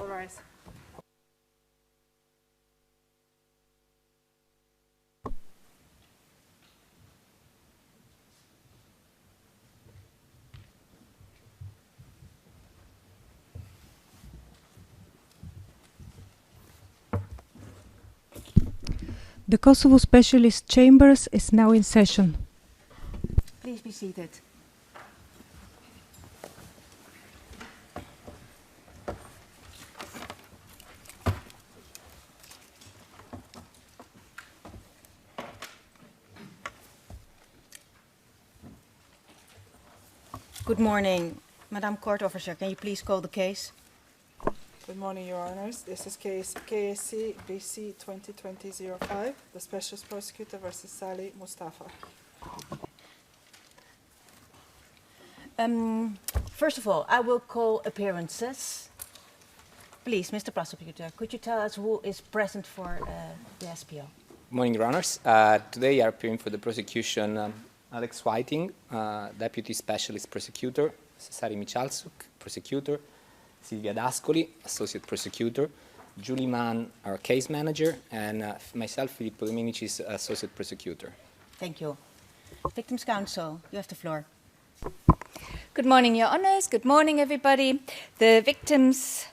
all rise. The Kosovo Specialist Chambers is now in session. Please be seated. Good morning. Madam Court Officer, can you please call the case? Good morning, Your Honors. This is case KSC BC 2020-05, the Specialist Prosecutor versus Salih Mustafa. First of all, I will call appearances. Please, Mr. Prosecutor, could you tell us who is present for the SPO? Good morning, Your Honors. Today are appearing for the prosecution Alex Whiting, Deputy Specialist Prosecutor, Sari Michalsuk, Prosecutor, Silvia D'Ascoli, Associate Prosecutor, Julie Mann, our Case Manager, and myself, Filippo Dominicis, Associate Prosecutor. Thank you. Victims' Counsel, you have the floor. Good morning, Your Honours. Good morning, everybody. The Victims'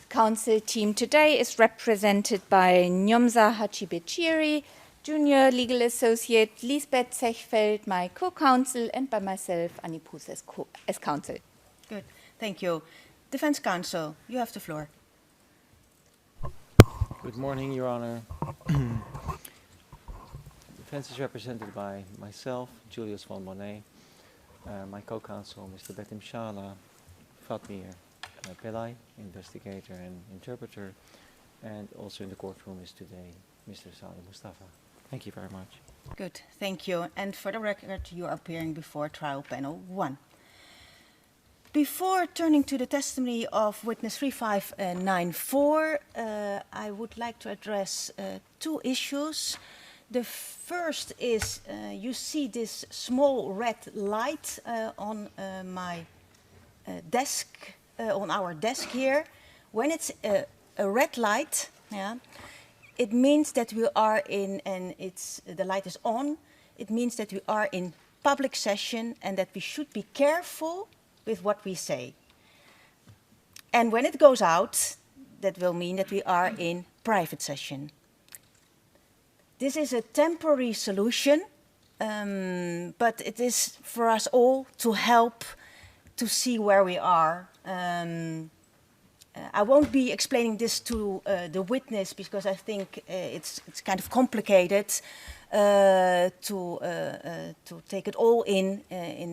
Counsel team today is represented by Nyomza Hachibechiri, Junior Legal Associate, Lisbeth Zechfeld, my co-counsel, and by myself, Annie Poos, as counsel. Good. Thank you. Defense Counsel, you have the floor. Good morning, Your Honor. Defense is represented by myself, Julius von Monet, my co-counsel, Mr. Betim Shala, Fatmir Pillai, investigator and interpreter, and also in the courtroom is today Mr. Salih Mustafa. Thank you very much. Good. Thank you. And for the record, you are appearing before Trial Panel 1. Before turning to the testimony of witness 3594, I would like to address two issues. The first is you see this small red light on my desk, on our desk here. When it's a red light, it means that we are in, and the light is on, it means that we are in public session and that we should be careful with what we say. And when it goes out, that will mean that we are in private session. This is a temporary solution, but it is for us all to help to see where we are. I won't be explaining this to the witness because I think it's kind of complicated to take it all in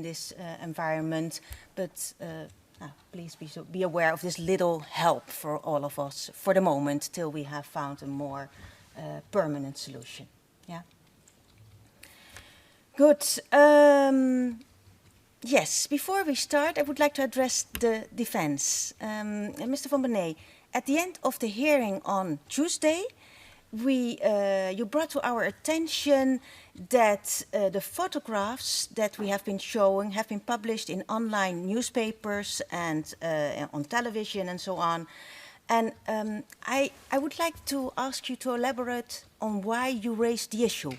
this environment. But please be aware of this little help for all of us for the moment till we have found a more permanent solution. Yeah. Good. Yes, before we start, I would like to address the defense. Mr. Van Benay, at the end of the hearing on Tuesday, you brought to our attention that the photographs that we have been showing have been published in online newspapers and on television and so on. And I would like to ask you to elaborate on why you raised the issue.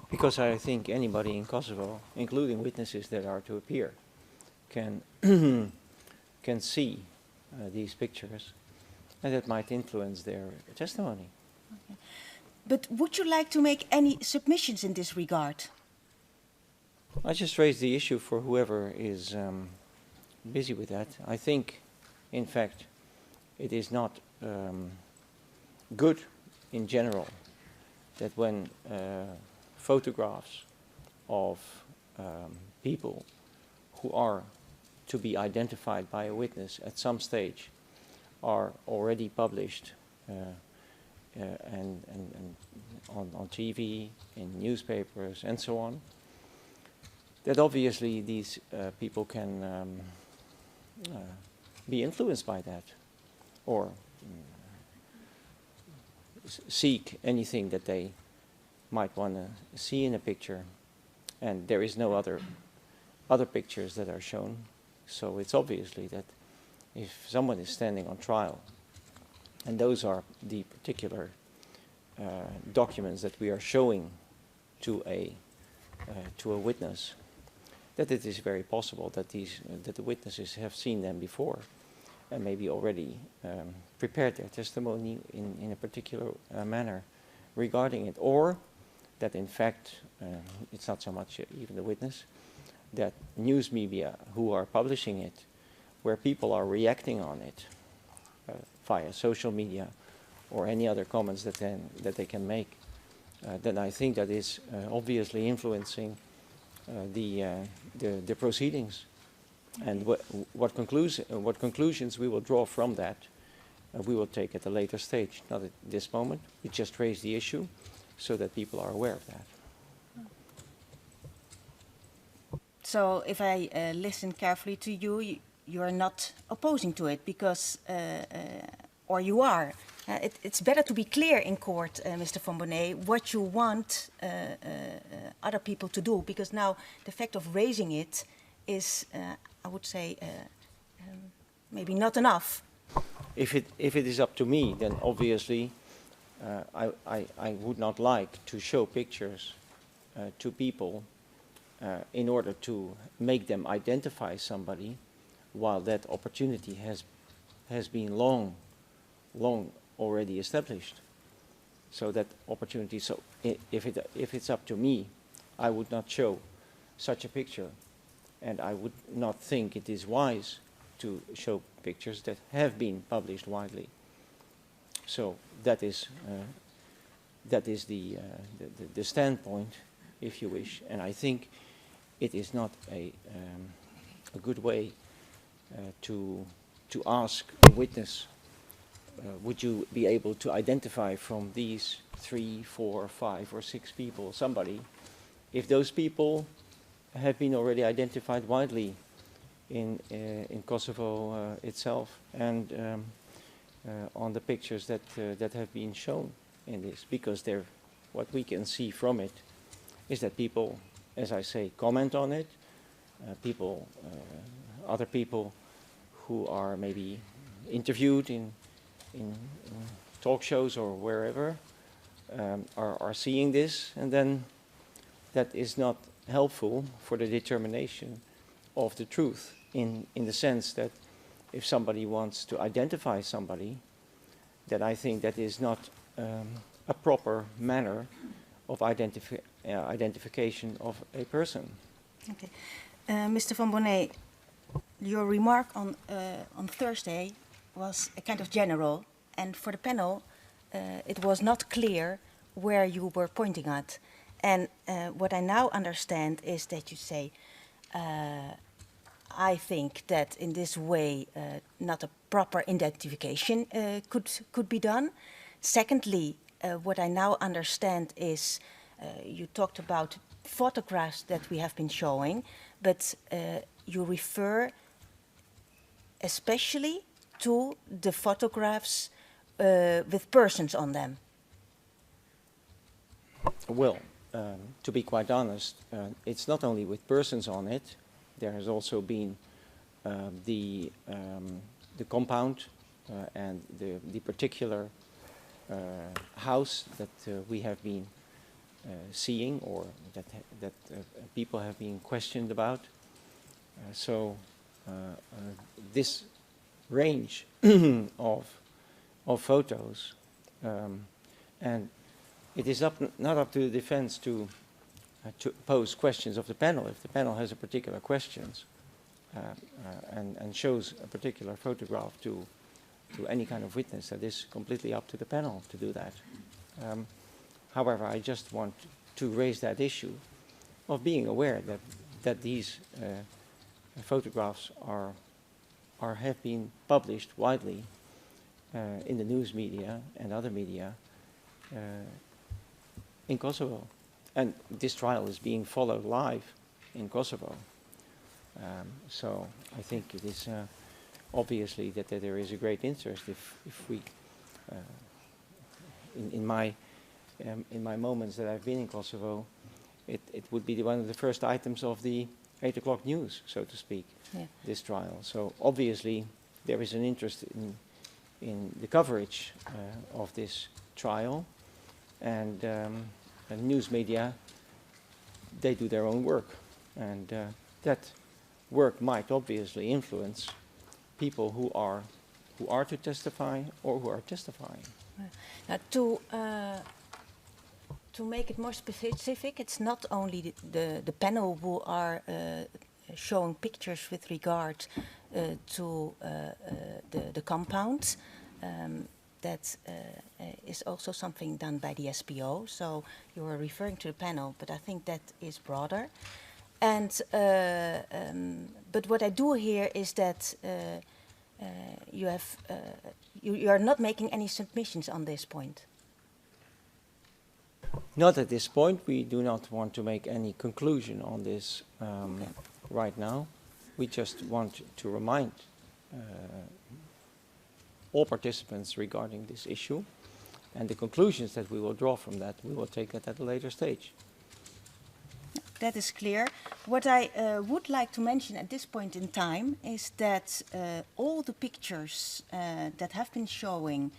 Because I think anybody in Kosovo, including witnesses that are to appear, can see these pictures, and that might influence their testimony. Okay. But would you like to make any submissions in this regard? I just raised the issue for whoever is busy with that. I think, in fact, it is not good in general that when photographs of people who are to be identified by a witness at some stage are already published and on TV, in newspapers, and so on, that obviously these people can be influenced by that or seek anything that they might want to see in a picture, and there is no other pictures that are shown, So it's obviously that if someone is standing on trial, and those are the particular documents that we are showing to a witness, that it is very possible that that the witnesses have seen them before and maybe already prepared their testimony in a particular manner regarding it, or that in fact it's not so much even the witness, that news media who are publishing it, where people are reacting on it via social media or any other comments that they can make, then I think that is obviously influencing the proceedings. And what conclusions we will draw from that, we will take at a later stage, not at this moment. We just raise the issue so that people are aware of that. So if I listen carefully to you, you are not opposing to it because, or you are. It's better to be clear in court, Mr. Van Bonnet, what you want other people to do, because now the fact of raising it is, I would say, maybe not enough. If it is up to me, then obviously I would not like to show pictures to people in order to make them identify somebody, while that opportunity has been long already established. So that opportunity. So if it's up to me, I would not show such a picture, and I would not think it is wise to show pictures that have been published widely. So that is the standpoint, if you wish, and I think it is not a good way to ask a witness, would you be able to identify from these 3, 4, 5, or 6 people somebody, if those people have been already identified widely in Kosovo itself, and on the pictures that have been shown in this, because what we can see from it is that people, as I say, comment on it. Other people who are maybe interviewed in talk shows or wherever are seeing this, and then that is not helpful for the determination of the truth, in the sense that if somebody wants to identify somebody, that I think that is not a proper manner of identification of a person. Okay. Mr. Van Bonnet, your remark on Thursday was a kind of general, and for the panel it was not clear where you were pointing at. And what I now understand is that you say, I think that in this way not a proper identification could be done. Secondly, what I now understand is you talked about photographs that we have been showing, but you refer especially to the photographs with persons on them. Well, to be quite honest, it's not only with persons on it. There has also been the compound and the particular house that we have been seeing, or that people have been questioned about. So this range of photos, and it is not up to the defense to pose questions of the panel. If the panel has a particular questions and shows a particular photograph to any kind of witness, that is completely up to the panel to do that. However, I just want to raise that issue of being aware that these photographs have been published widely in the news media and other media in Kosovo. And this trial is being followed live in Kosovo. So I think it is obviously that there is a great interest if we, in my moments that I've been in Kosovo, it would be one of the first items of the 8 o'clock news, so to speak, Yeah. this trial. So obviously there is an interest in the coverage of this trial, and news media, they do their own work, and that work might obviously influence people who are to testify or who are testifying. Now, to make it more specific, it's not only the panel who are showing pictures with regard to the compound. That is also something done by the SPO. So you are referring to the panel, but I think that is broader. And but what I do here is that you are not making any submissions on this point. Not at this point. We do not want to make any conclusion on this right now. We just want to remind all participants regarding this issue, and the conclusions that we will draw from that, we will take that at a later stage. That is clear. What I would like to mention at this point in time is that all the pictures that have been shown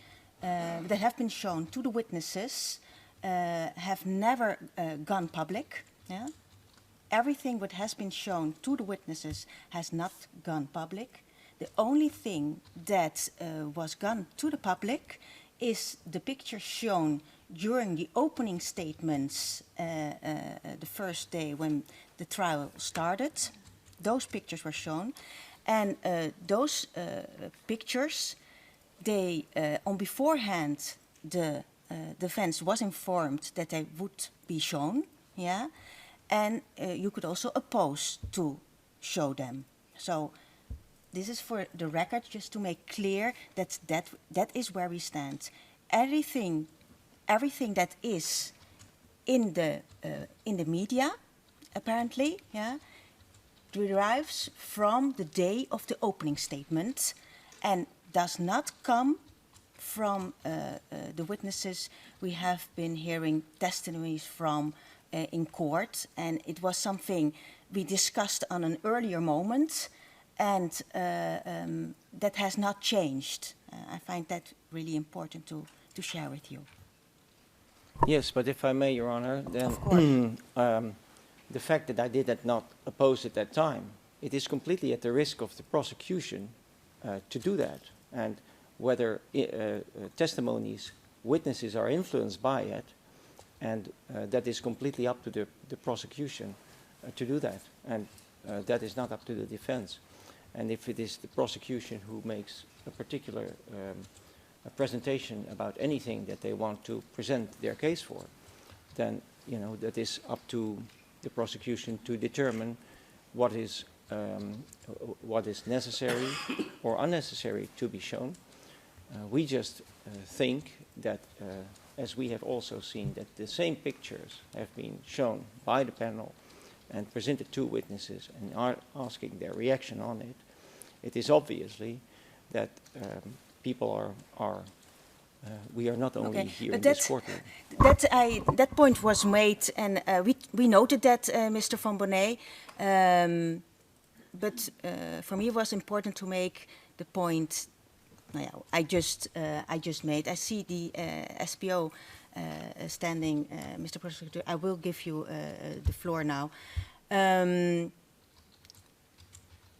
to the witnesses have never gone public. Yeah? Everything what has been shown to the witnesses has not gone public. The only thing that was gone to the public is the picture shown during the opening statements the first day when the trial started. Those pictures were shown, and those pictures, they on beforehand the defense was informed that they would be shown, yeah, and you could also oppose to show them. So this is for the record, just to make clear that that is where we stand. Everything that is in the media, apparently, yeah, derives from the day of the opening statement, and does not come from the witnesses we have been hearing testimonies from in court, and it was something we discussed on an earlier moment, and that has not changed. I find that really important to share with you. Yes, but if I may, Your Honor, then Of course. The fact that I did not oppose at that time, it is completely at the risk of the prosecution to do that. And whether testimonies, witnesses are influenced by it, and that is completely up to the prosecution to do that. And that is not up to the defense. And if it is the prosecution who makes a particular a presentation about anything that they want to present their case for, then that is up to the prosecution to determine what is necessary or unnecessary to be shown. We just think that, as we have also seen, that the same pictures have been shown by the panel and presented to witnesses and are asking their reaction on it. It is obviously that people are we are not only here in this courtroom. That point was made, and we noted that, Mr. Van Bonnet. But for me, it was important to make the point. I just made. I see the SPO standing, Mr. Prosecutor. I will give you the floor now. And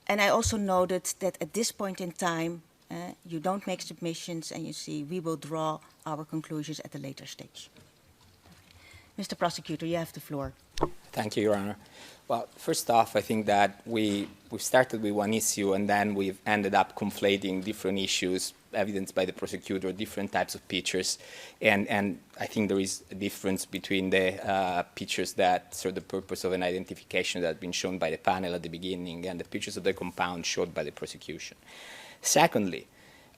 I also noted that at this point in time, you don't make submissions, and you see we will draw our conclusions at a later stage. Mr. Prosecutor, you have the floor. Thank you, Your Honor. Well, first off, I think that we've started with one issue, and then we've ended up conflating different issues evidenced by the prosecutor, different types of pictures, and I think there is a difference between the pictures that serve the purpose of an identification that have been shown by the panel at the beginning and the pictures of the compound showed by the prosecution. Secondly,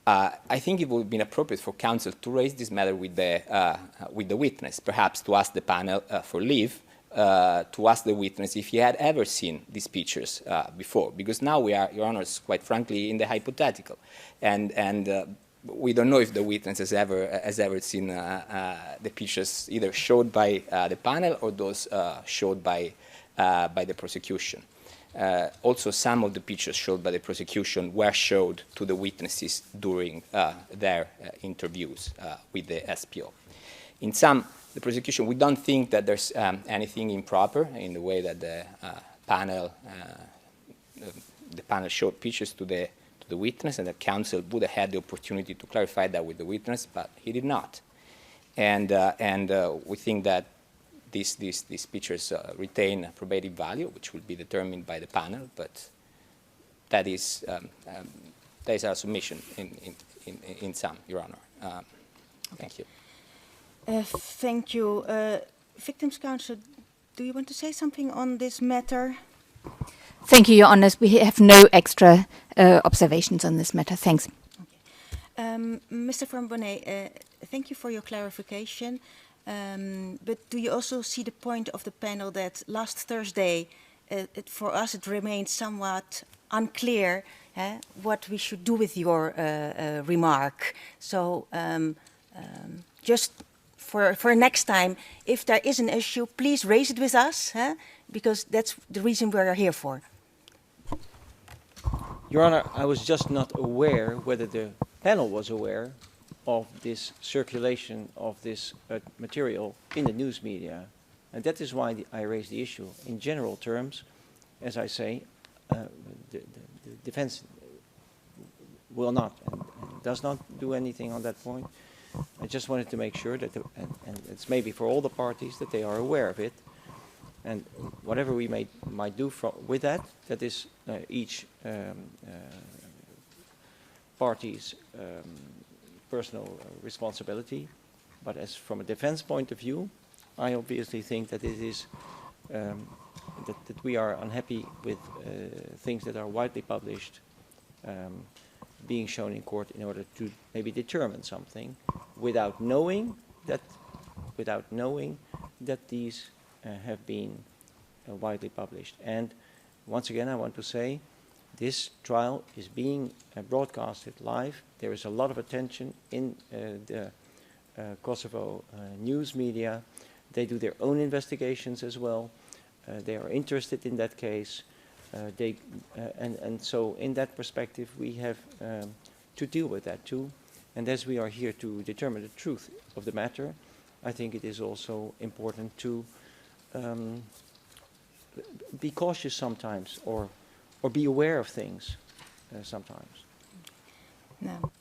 I think it would have been appropriate for counsel to raise this matter with the witness, perhaps to ask the panel for leave, to ask the witness if he had ever seen these pictures before, because now we are, Your Honors, quite frankly, in the hypothetical, and we don't know if the witness has ever seen the pictures either showed by the panel or those showed by the prosecution. Also, some of the pictures showed by the prosecution were showed to the witnesses during their interviews with the SPO. In sum, the prosecution, we don't think that there's anything improper in the way that the panel showed pictures to the witness, and the counsel would have had the opportunity to clarify that with the witness, but he did not. And we think that these pictures retain probative value, which will be determined by the panel, but that is our submission in sum, Your Honor. Thank you. Thank you. Victims' Counsel, do you want to say something on this matter? Thank you, Your Honours. We have no extra observations on this matter. Thanks. Okay. Mr. Van Bonnet, thank you for your clarification. But do you also see the point of the panel that last Thursday, for us it remained somewhat unclear what we should do with your remark? So just for next time, if there is an issue, please raise it with us, because that's the reason we are here for. Your Honor, I was just not aware whether the panel was aware of this circulation of this material in the news media. And that is why I raised the issue. In general terms, as I say, the defense will not and does not do anything on that point. I just wanted to make sure that, and it's maybe for all the parties, that they are aware of it. And whatever we might do with that, that is each party's personal responsibility. But as from a defense point of view, I obviously think that it is that we are unhappy with things that are widely published being shown in court in order to maybe determine something without knowing that these have been widely published. And once again, I want to say this trial is being broadcasted live. There is a lot of attention in the Kosovo news media. They do their own investigations as well. They are interested in that case. And so in that perspective, we have to deal with that too. And as we are here to determine the truth of the matter, I think it is also important to be cautious sometimes, or be aware of things sometimes. Now,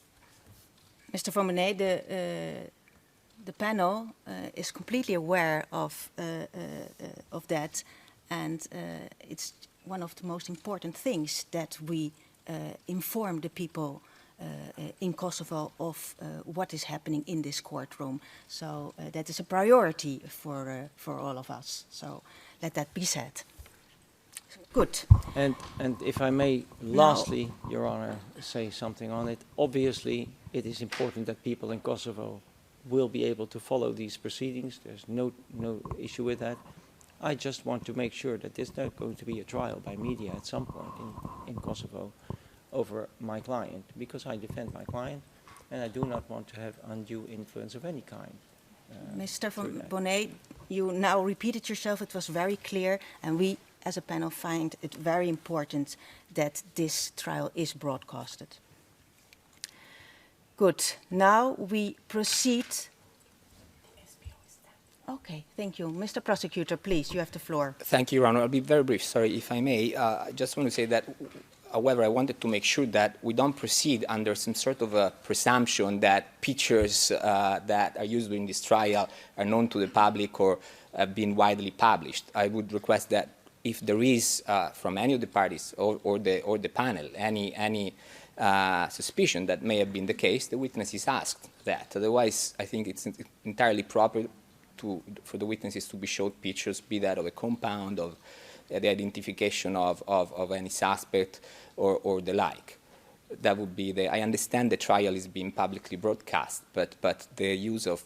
Mr. Van Bonnet, the panel is completely aware of that, and it's one of the most important things that we inform the people in Kosovo of what is happening in this courtroom. So that is a priority for all of us. So let that be said. Good. And if I may, lastly, Your Honor, say something on it. Obviously, it is important that people in Kosovo will be able to follow these proceedings. There's no issue with that. I just want to make sure that there's not going to be a trial by media at some point in Kosovo over my client, because I defend my client, and I do not want to have undue influence of any kind. Mr. Van Bonnet, you now repeated yourself. It was very clear, and we as a panel find it very important that this trial is broadcasted. Good. Now we proceed. Okay, thank you. Mr. Prosecutor, please, you have the floor. Thank you, Your Honor. I'll be very brief, sorry, if I may. I just want to say that, however, I wanted to make sure that we don't proceed under some sort of a presumption that pictures that are used in this trial are known to the public or have been widely published. I would request that if there is, from any of the parties or the panel, any suspicion that may have been the case, the witness is asked that. Otherwise, I think it's entirely proper for the witnesses to be showed pictures, be that of a compound, of the identification of any suspect, or the like. That would be I understand the trial is being publicly broadcast, but the use of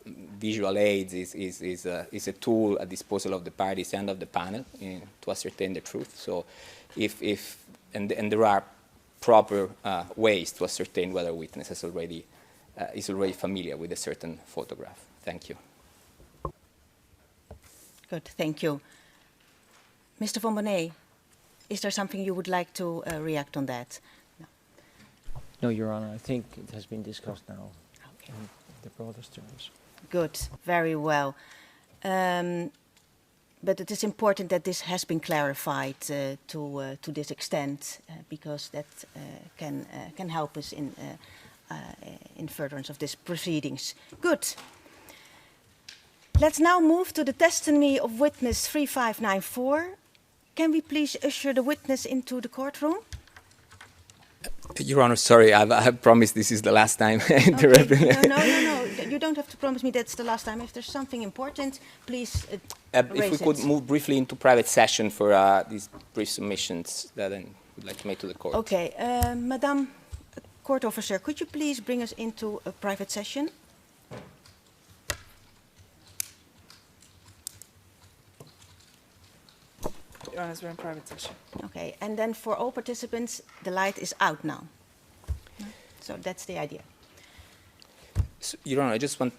visual aids is a tool at disposal of the parties and of the panel to ascertain the truth. So, and there are proper ways to ascertain whether a witness is already familiar with a certain photograph. Thank you. Good, thank you. Mr. Van Bonnet, is there something you would like to react on that? No. No, Your Honor, I think it has been discussed now Okay. in the broadest terms. Good, very well. But it is important that this has been clarified to this extent, because that can help us in furtherance of these proceedings. Good. Let's now move to the testimony of witness 3594. Can we please usher the witness into the courtroom? Your Honor, sorry, I promised this is the last time. Okay. No. You don't have to promise me that's the last time. If there's something important, please if we could move briefly into private session for these brief submissions that I would like to make to the court. Okay. Madam Court Officer, could you please bring us into a private session? Your Honor, we're in private session. Okay, and then for all participants, the light is out now. So that's the idea. So, Your Honor, I just want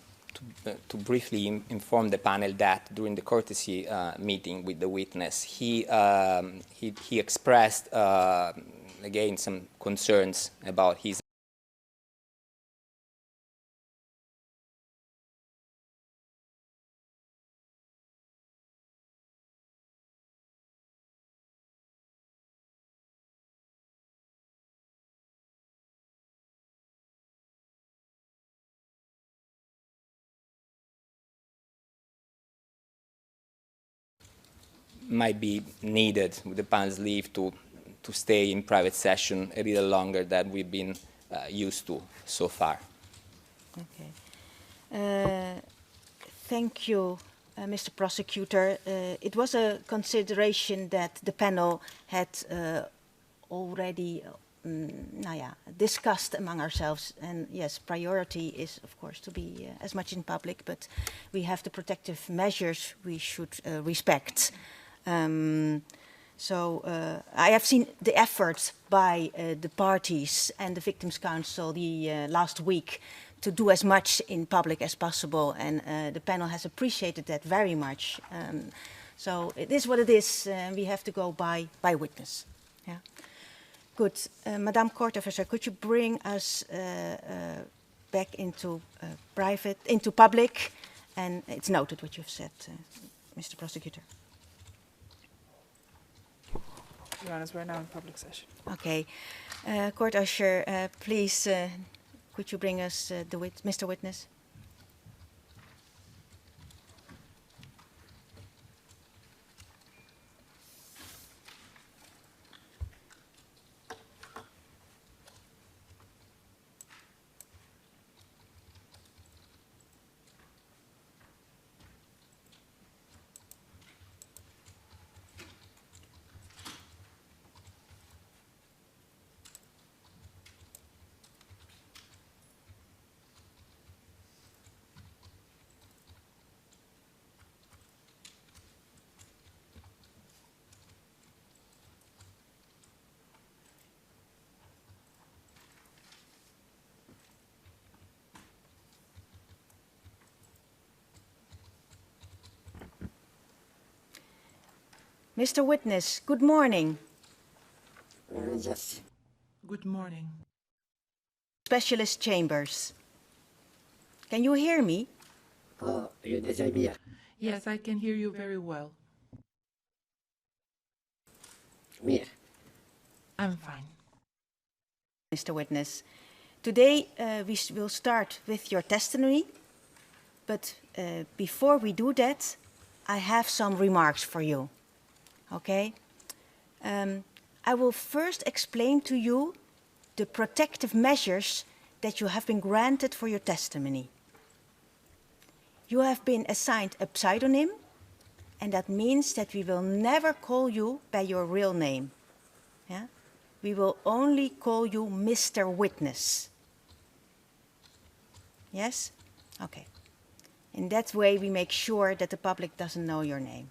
to briefly inform the panel that during the courtesy meeting with the witness, he expressed again some concerns about his might be needed, with the panel's leave, to stay in private session a little longer than we've been used to so far. Okay. Thank you, Mr. Prosecutor. It was a consideration that the panel had already discussed among ourselves. And yes, priority is, of course, to be as much in public, but we have the protective measures we should respect. So I have seen the efforts by the parties and the Victims' Council the last week to do as much in public as possible, and the panel has appreciated that very much. So it is what it is. We have to go by witness. Yeah. Good. Madame Court Officer, could you bring us back into public? And it's noted what you've said, Mr. Prosecutor. Your Honor, we're now in public session. Okay. Court Usher, please, could you bring us Mr. Witness? Mr. Witness, good morning. Yes. Good morning. Specialist Chambers. Can you hear me? Yes, I can hear you very well. I'm fine. Mr. Witness, today we will start with your testimony, but before we do that, I have some remarks for you. Okay? I will first explain to you the protective measures that you have been granted for your testimony. You have been assigned a pseudonym, and that means that we will never call you by your real name. Yeah? We will only call you Mr. Witness. Yes? Okay. In that way, we make sure that the public doesn't know your name.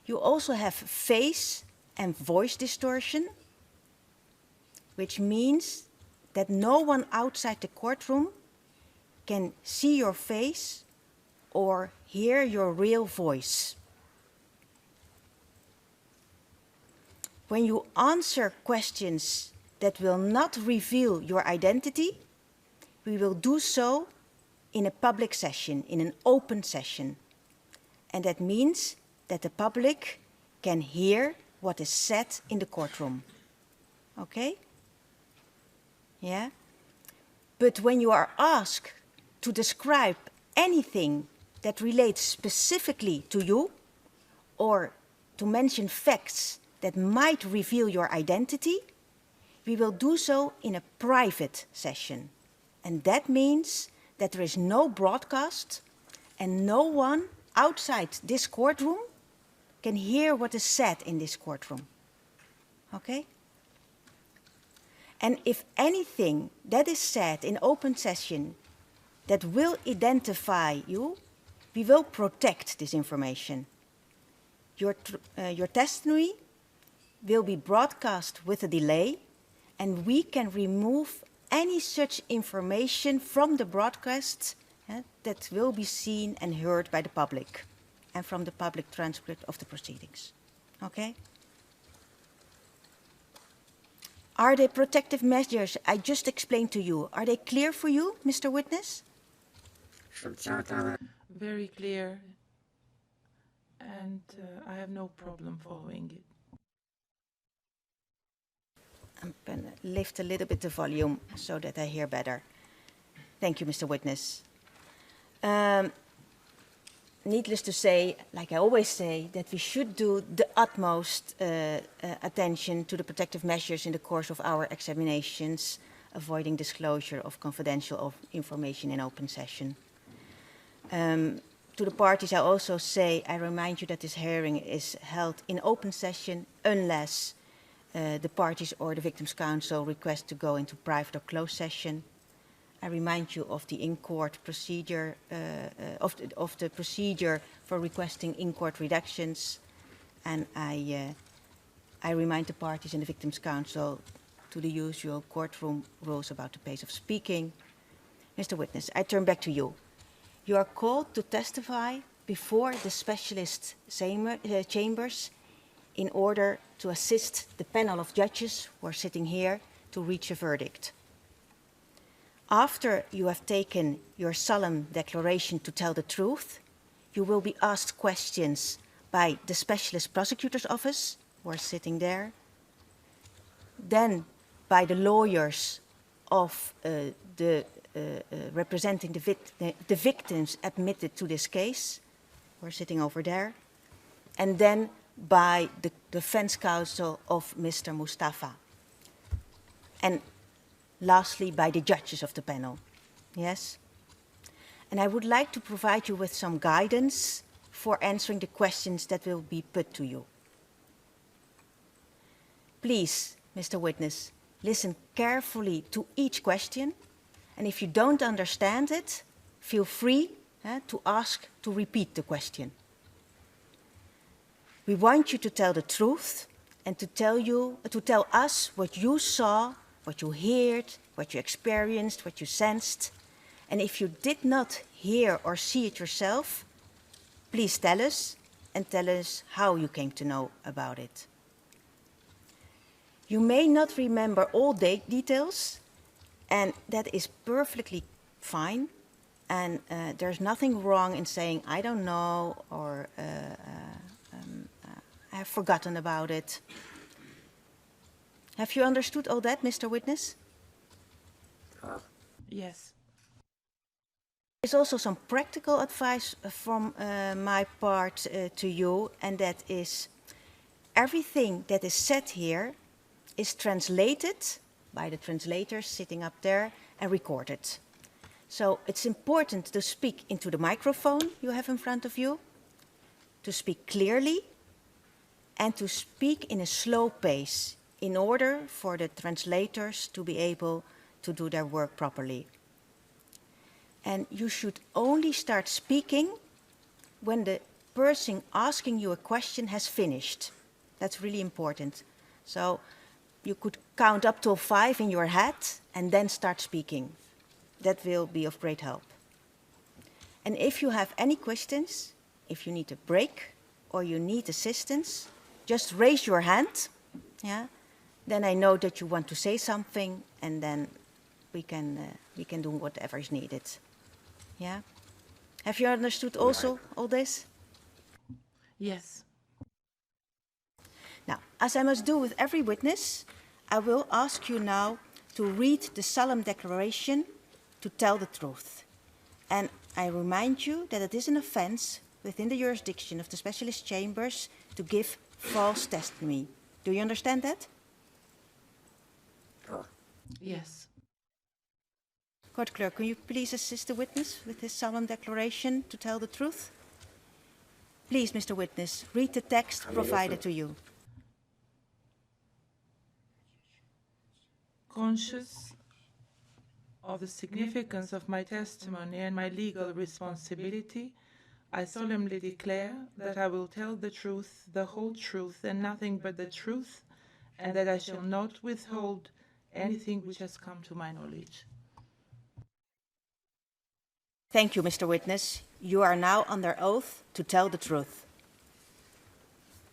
You also have face and voice distortion, which means that no one outside the courtroom can see your face or hear your real voice. when you answer questions that will not reveal your identity, we will do so in a public session, in an open session. And that means that the public can hear what is said in the courtroom. Okay? Yeah? But when you are asked to describe anything that relates specifically to you, or to mention facts that might reveal your identity, we will do so in a private session. And that means that there is no broadcast and no one outside this courtroom can hear what is said in this courtroom. Okay? And if anything that is said in open session that will identify you, we will protect this information. Your testimony will be broadcast with a delay, and we can remove any such information from the broadcast that will be seen and heard by the public, and from the public transcript of the proceedings. Okay? Are the protective measures I just explained to you, are they clear for you, Mr. Witness? Very clear. And I have no problem following it. I'm going to lift a little bit the volume so that I hear better. Thank you, Mr. Witness. Needless to say, like I always say, that we should do the utmost attention to the protective measures in the course of our examinations, avoiding disclosure of confidential information in open session. To the parties, I also say, I remind you that this hearing is held in open session unless the parties or the Victims' Counsel request to go into private or closed session. I remind you of the in-court procedure, of the procedure for requesting in-court reductions, and I remind the parties and the Victims' Counsel to the usual courtroom rules about the pace of speaking. Mr. Witness, I turn back to you. You are called to testify before the specialist chambers in order to assist the panel of judges who are sitting here to reach a verdict. After you have taken your solemn declaration to tell the truth, you will be asked questions by the Specialist Prosecutor's Office, who are sitting there, then by the lawyers of representing the victims admitted to this case, who are sitting over there, and then by the defense counsel of Mr. Mustafa. And lastly, by the judges of the panel. Yes? And I would like to provide you with some guidance for answering the questions that will be put to you. Please, Mr. Witness, listen carefully to each question, and if you don't understand it, feel free to ask to repeat the question. We want you to tell the truth and to tell us what you saw, what you heard, what you experienced, what you sensed. And if you did not hear or see it yourself, please tell us and tell us how you came to know about it. You may not remember all details, and that is perfectly fine. And there's nothing wrong in saying, I don't know, or I have forgotten about it. Have you understood all that, Mr. Witness? Yes. There's also some practical advice from my part to you, and that is everything that is said here is translated by the translators sitting up there and recorded. So it's important to speak into the microphone you have in front of you, to speak clearly, and to speak in a slow pace in order for the translators to be able to do their work properly. And you should only start speaking when the person asking you a question has finished. That's really important. So you could count up to 5 in your head and then start speaking. That will be of great help. And if you have any questions, if you need a break or you need assistance, just raise your hand Yeah? Then I know that you want to say something, and then we can do whatever is needed. Yeah? Have you understood also all this? Yes. Now, as I must do with every witness, I will ask you now to read the solemn declaration to tell the truth. And I remind you that it is an offense within the jurisdiction of the specialist chambers to give false testimony. Do you understand that? Yes. Court clerk, can you please assist the witness with this solemn declaration to tell the truth? Please, Mr. Witness, read the text provided to you. Conscious of the significance of my testimony and my legal responsibility, I solemnly declare that I will tell the truth, the whole truth, and nothing but the truth, and that I shall not withhold anything which has come to my knowledge. Thank you, Mr. Witness. You are now under oath to tell the truth.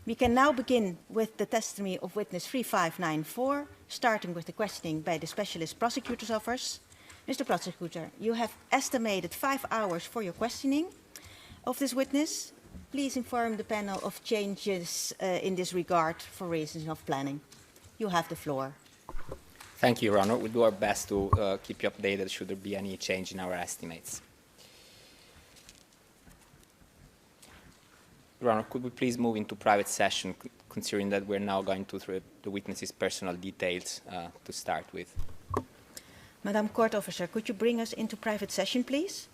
We can now begin with the testimony of witness 3594, starting with the questioning by the Specialist Prosecutor's Office. Mr. Prosecutor, you have estimated 5 hours for your questioning of this witness. Please inform the panel of changes in this regard for reasons of planning. You have the floor. Thank you, Your Honor. We'll do our best to keep you updated should there be any change in our estimates. Your Honor, could we please move into private session, considering that we're now going through the witness's personal details to start with? Madam Court Officer, could you bring us into private session, please?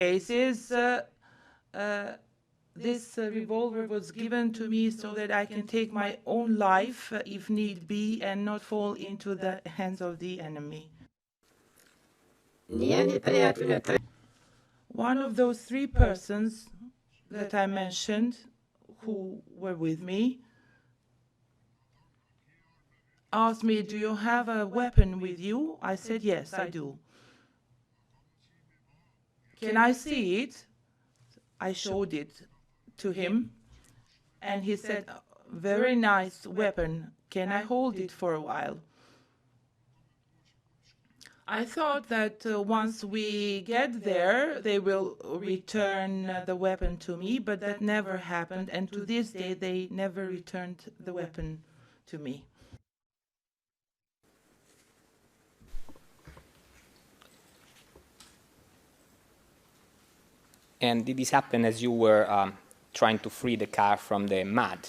cases, this revolver was given to me so that I can take my own life if need be and not fall into the hands of the enemy. One of those three persons that I mentioned who were with me asked me, "Do you have a weapon with you?" I said, "Yes, I do." "Can I see it?" I showed it to him, and he said, "Very nice weapon. Can I hold it for a while?" I thought that once we get there, they will return the weapon to me, but that never happened, and to this day, they never returned the weapon to me. And did this happen as you were trying to free the car from the mud?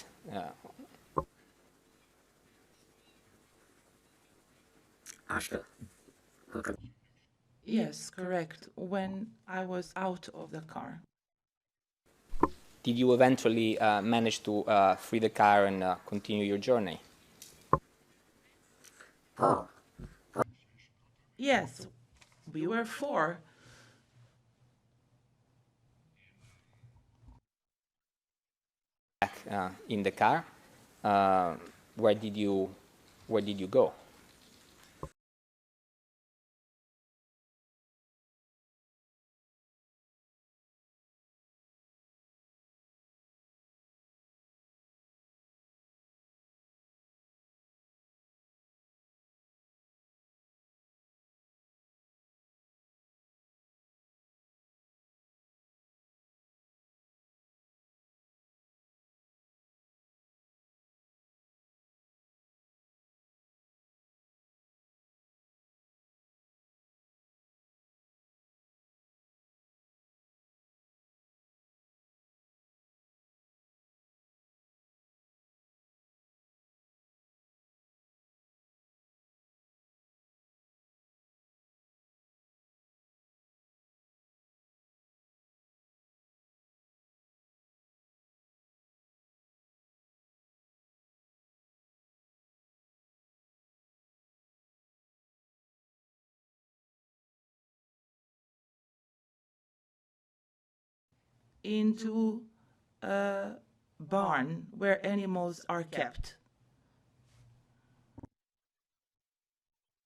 Yes, correct. When I was out of the car. Did you eventually manage to free the car and continue your journey? Yes, we were four. Back in the car, where did you go? Into a barn where animals are kept.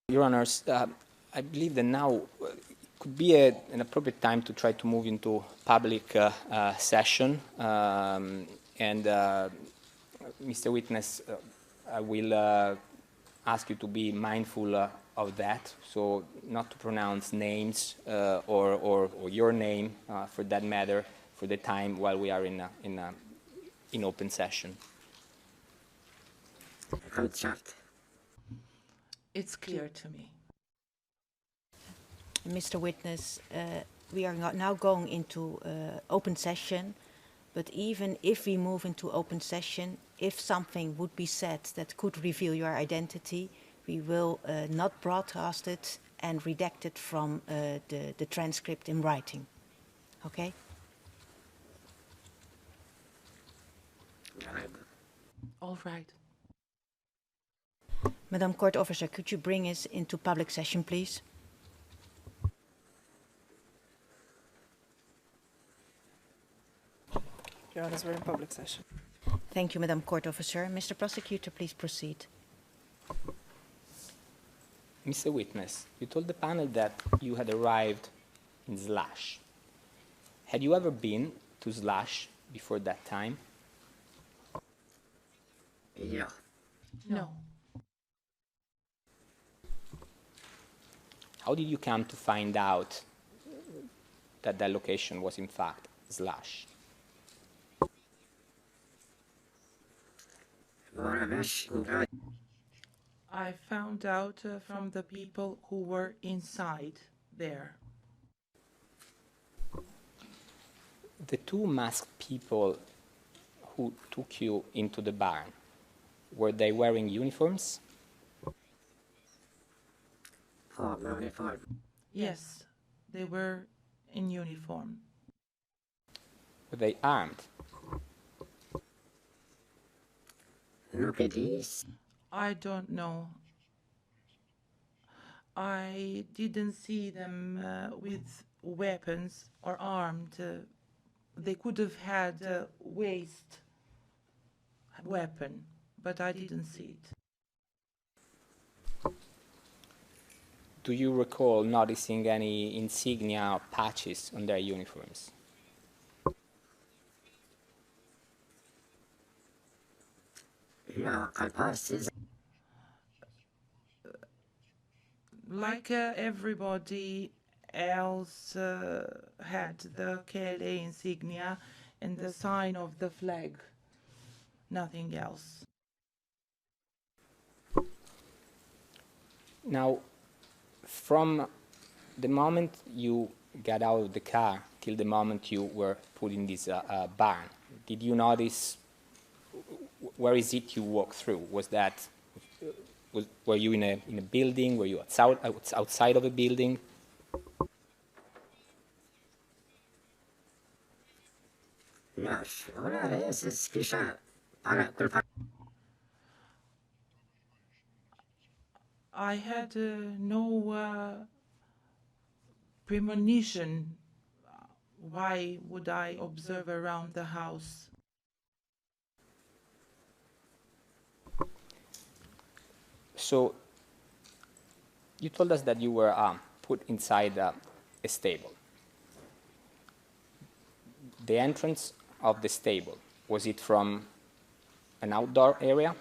Your Honors, I believe that now could be an appropriate time to try to move into public session. And Mr. Witness, I will ask you to be mindful of that, so not to pronounce names or your name, for that matter, for the time while we are in open session. It's clear to me. Mr. Witness, we are now going into open session, but even if we move into open session, if something would be said that could reveal your identity, we will not broadcast it and redact it from the transcript in writing. Okay? All right. Madam Court Officer, could you bring us into public session, please? Your Honor, we're in public session. Thank you, Madam Court Officer. Mr. Prosecutor, please proceed. Mr. Witness, you told the panel that you had arrived in Slash. Had you ever been to Slash before that time? No. How did you come to find out that that location was in fact Slash? I found out from the people who were inside there. The two masked people who took you into the barn, were they wearing uniforms? Yes, they were in uniform. Were they armed? I don't know. I didn't see them with weapons or armed. They could have had a waist weapon, but I didn't see it. Do you recall noticing any insignia or patches on their uniforms? Like everybody else had the KLA insignia and the sign of the flag, nothing else. Now, from the moment you got out of the car till the moment you were put in this barn, did you notice where is it you walked through? Was that, were you in a building? Were you outside of a building? I had no premonition. Why would I observe around the house? So you told us that you were put inside a stable. The entrance of the stable, was it from an outdoor area?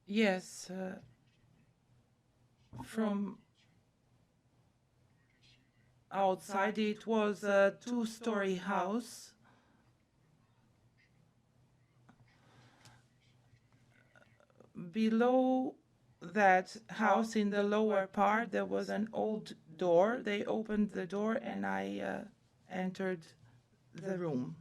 Yes, from outside. It was a two-story house. Below that house, in the lower part, there was an old door. They opened the door and I entered the room.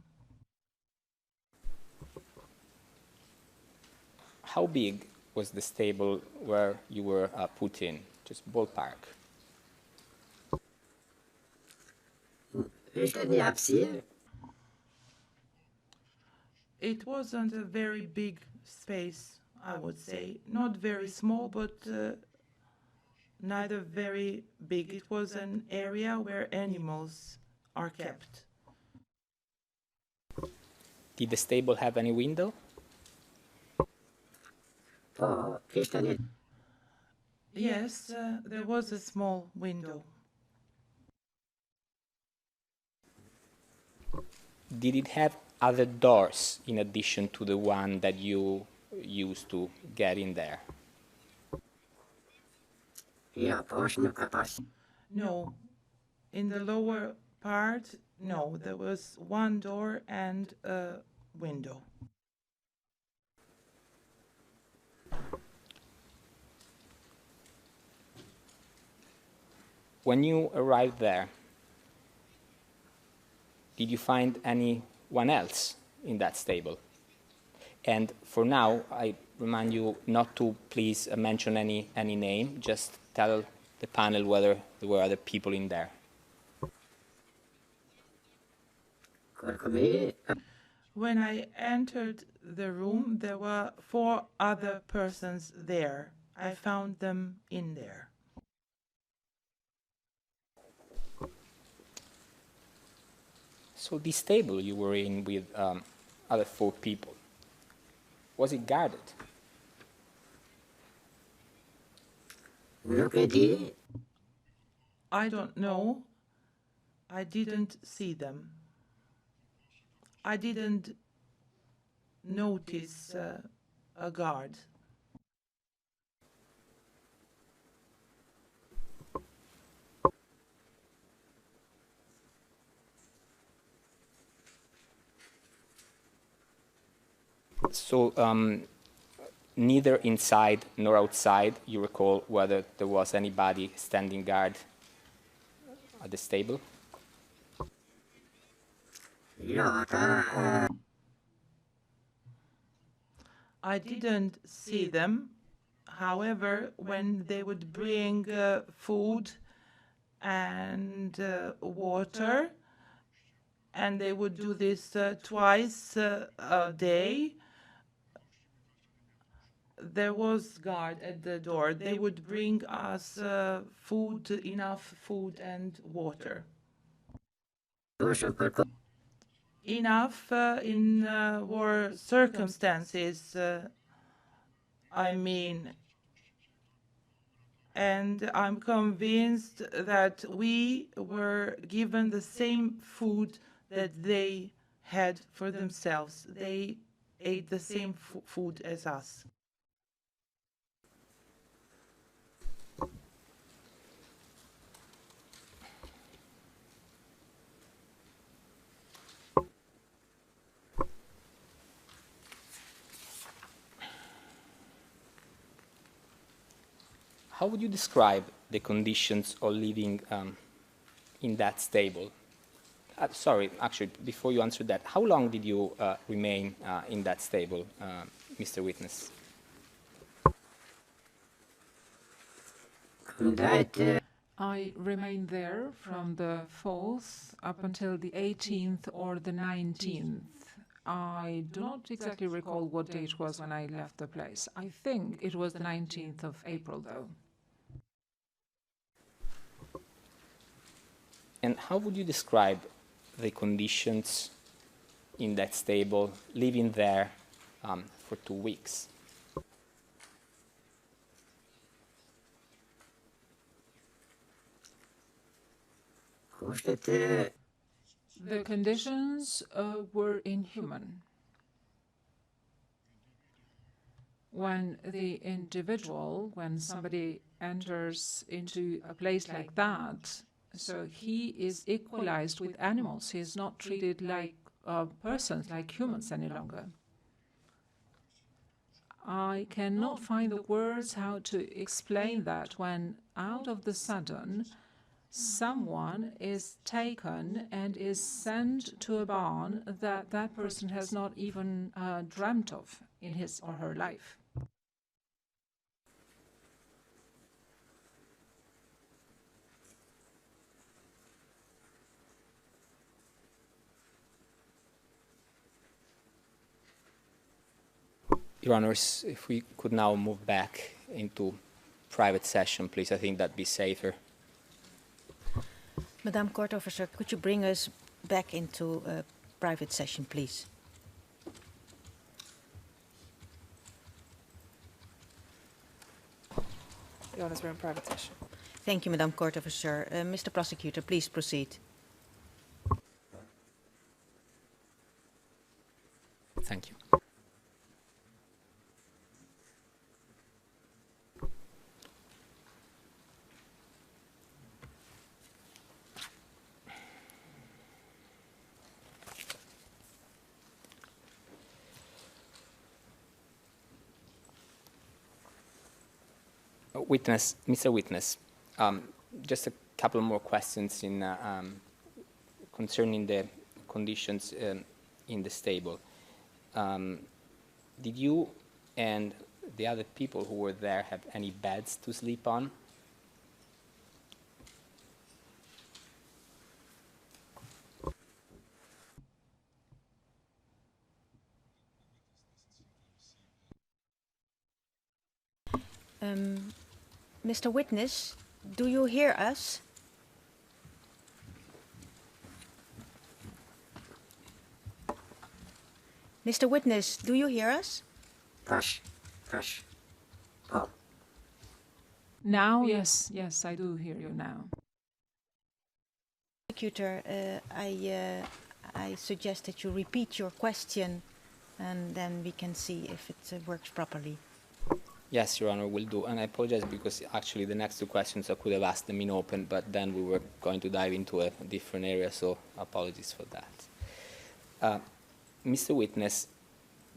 How big was the stable where you were put in? Just ballpark. It wasn't a very big space, I would say. Not very small, but neither very big. It was an area where animals are kept. Did the stable have any window? Yes, there was a small window. Did it have other doors in addition to the one that you used to get in there? No, in the lower part, no, there was one door and a window. When you arrived there, did you find anyone else in that stable? And for now, I remind you not to please mention any name, just tell the panel whether there were other people in there. When I entered the room, there were 4 other persons there. I found them in there. So this table you were in with other 4 people, was it guarded? I don't know. I didn't see them. I didn't notice a guard. So neither inside nor outside you recall whether there was anybody standing guard at the stable? I didn't see them. However, when they would bring food and water, and they would do this twice a day, there was guard at the door. They would bring us food, enough food and water. Enough in war circumstances, I mean. And I'm convinced that we were given the same food that they had for themselves. They ate the same food as us. How would you describe the conditions of living in that stable? Sorry, actually, before you answer that, how long did you remain in that stable, Mr. Witness? I remained there from the 4th up until the 18th or the 19th. I do not exactly recall what date was when I left the place. I think it was the 19th of April, though. And how would you describe the conditions in that stable, living there for 2 weeks? The conditions were inhuman. When when somebody enters into a place like that, so he is equalized with animals. He is not treated like persons, like humans any longer. I cannot find the words how to explain that when out of the sudden someone is taken and is sent to a barn that that person has not even dreamt of in his or her life. Your Honors, if we could now move back into private session, please. I think that'd be safer. Madam Court Officer, could you bring us back into a private session, please? Your Honors, we're in private session. Thank you, Madam Court Officer. Mr. Prosecutor, please proceed. Thank you. Witness, Mr. Witness, just a couple more questions in, concerning the conditions in the stable. Did you and the other people who were there have any beds to sleep on? Mr. Witness, do you hear us? Mr. Witness, do you hear us? Now, yes, I do hear you now. Prosecutor, I suggest that you repeat your question and then we can see if it works properly. Yes, Your Honor, will do. And I apologize because actually the next two questions I could have asked them in open, but then we were going to dive into a different area, so apologies for that. Mr. Witness,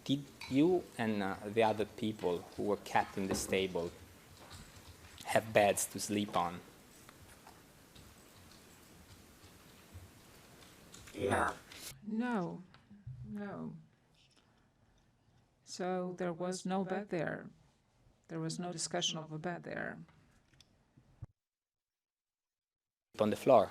did you and the other people who were kept in the stable have beds to sleep on? Yeah. No. So there was no bed there. There was no discussion of a bed there. On the floor.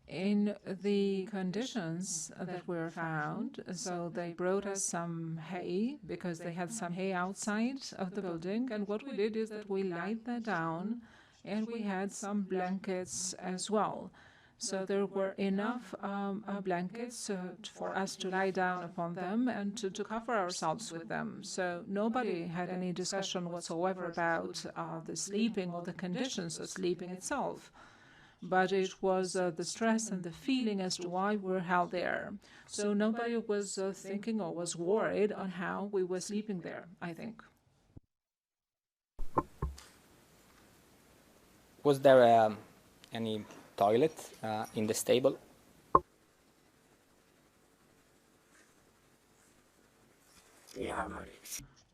In the conditions that were found, so they brought us some hay because they had some hay outside of the building, and what we did is that we lied that down and we had some blankets as well. So there were enough blankets for us to lie down upon them and to cover ourselves with them. So nobody had any discussion whatsoever about the sleeping or the conditions of sleeping itself. But it was the stress and the feeling as to why we were held there. So nobody was thinking or was worried on how we were sleeping there, I think. Was there any toilet in the stable?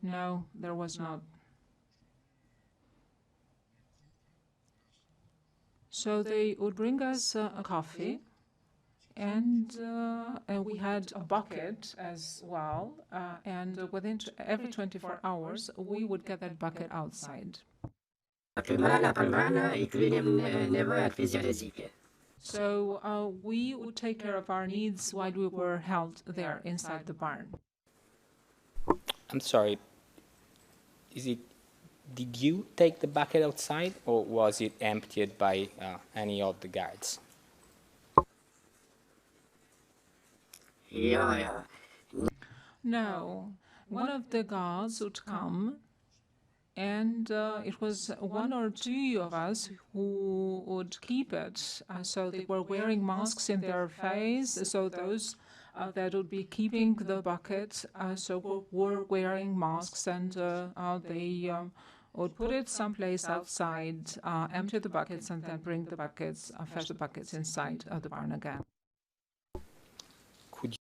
No, there was not. So they would bring us a coffee, and we had a bucket as well, and within every 24 hours, we would get that bucket outside. So we would take care of our needs while we were held there inside the barn. I'm sorry, did you take the bucket outside, or was it emptied by any of the guards? No, one of the guards would come, and it was one or two of us who would keep it. So they were wearing masks in their face, so those that would be keeping the bucket were wearing masks, and they would put it someplace outside, empty the buckets, and then bring the buckets, fetch the buckets inside the barn again. Could you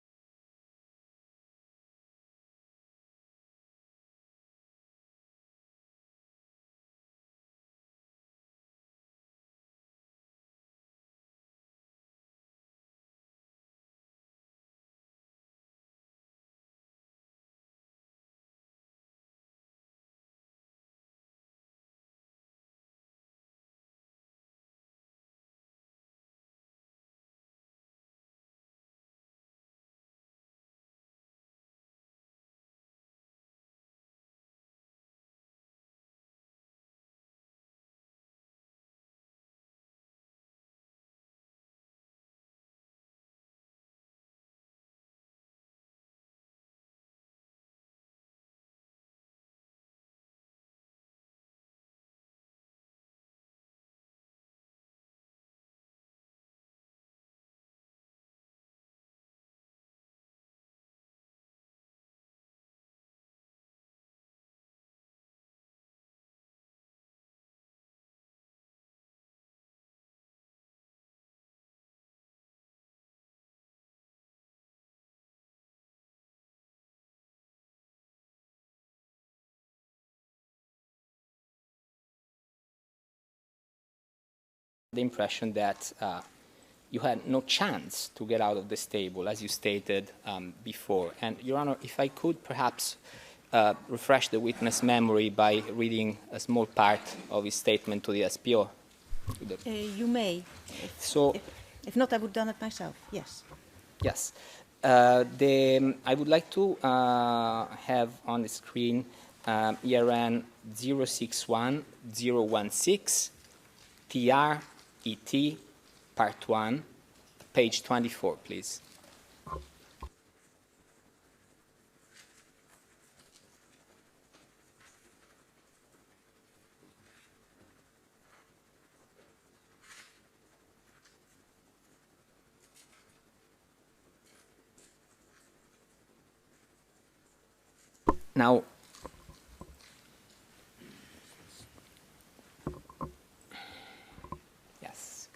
the impression that you had no chance to get out of the stable, as you stated before? And, Your Honor, if I could perhaps refresh the witness memory by reading a small part of his statement to the SPO. You may. If not, I would have done it myself. Yes. Yes. I would like to have on the screen ERN 061016 TRET Part 1, page 24, please. Now, yes.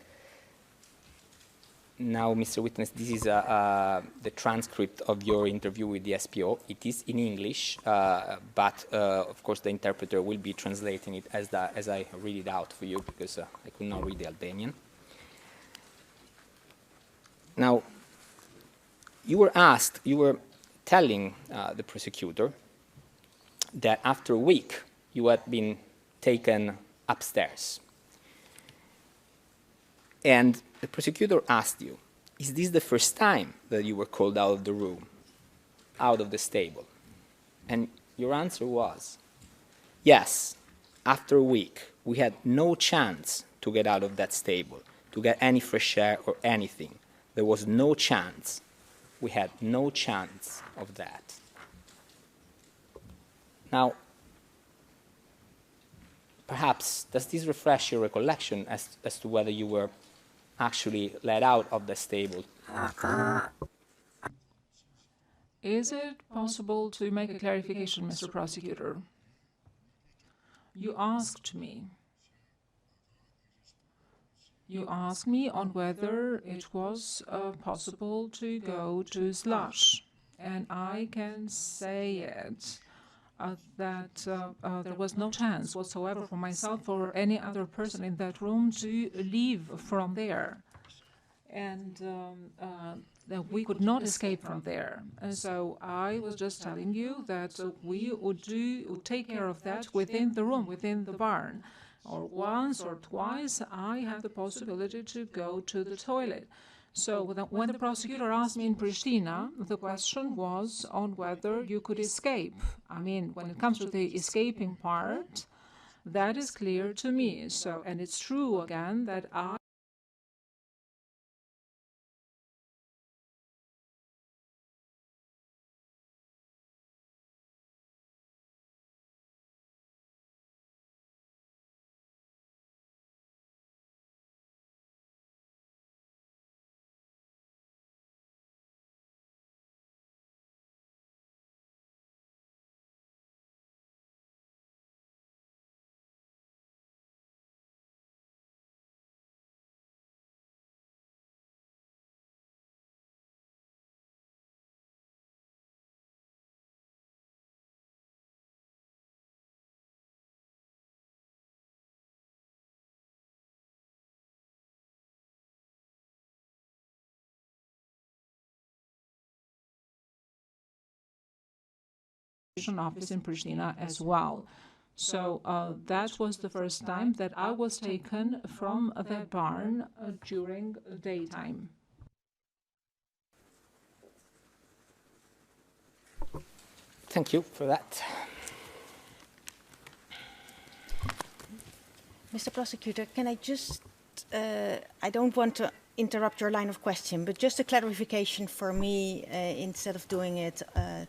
Now, Mr. Witness, this is the transcript of your interview with the SPO. It is in English, but of course the interpreter will be translating it as I read it out for you, because I could not read the Albanian. Now, you were telling the prosecutor that after a week you had been taken upstairs. And the prosecutor asked you, is this the first time that you were called out of the room, out of the stable? And your answer was, yes, after a week we had no chance to get out of that stable, to get any fresh air or anything. There was no chance. We had no chance of that. Now, perhaps, does this refresh your recollection as to whether you were actually let out of the stable? Is it possible to make a clarification, Mr. Prosecutor? You asked me. You asked me on whether it was possible to go to slush, and I can say it. That there was no chance whatsoever for myself or any other person in that room to leave from there. And that we could not escape from there. And so I was just telling you that we would take care of that within the room, within the barn. Or once or twice, I had the possibility to go to the toilet. So when the prosecutor asked me in Pristina, the question was on whether you could escape. I mean, when it comes to the escaping part, that is clear to me. So, and it's true again that I office in Pristina as well. So that was the first time that I was taken from that barn during daytime. Thank you for that. Mr. Prosecutor, can I just, I don't want to interrupt your line of question, but just a clarification for me instead of doing it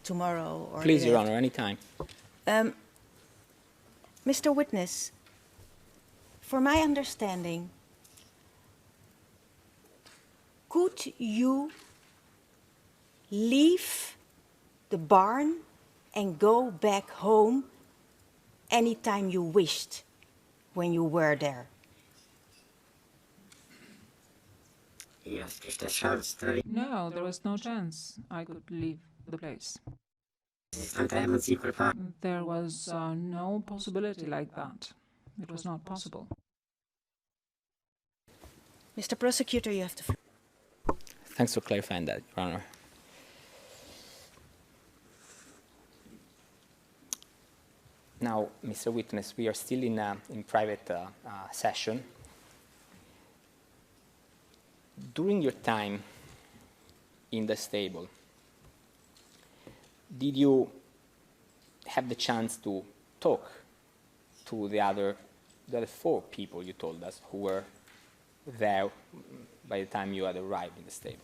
tomorrow or Please, Your Honor, anytime. Mr. Witness, for my understanding, could you leave the barn and go back home anytime you wished when you were there? No, there was no chance I could leave the place. There was no possibility like that. It was not possible. Mr. Prosecutor, you have the floor. Thanks for clarifying that, Your Honor. Now, Mr. Witness, we are still in private session. During your time in the stable, did you have the chance to talk to the other 4 people you told us who were there by the time you had arrived in the stable?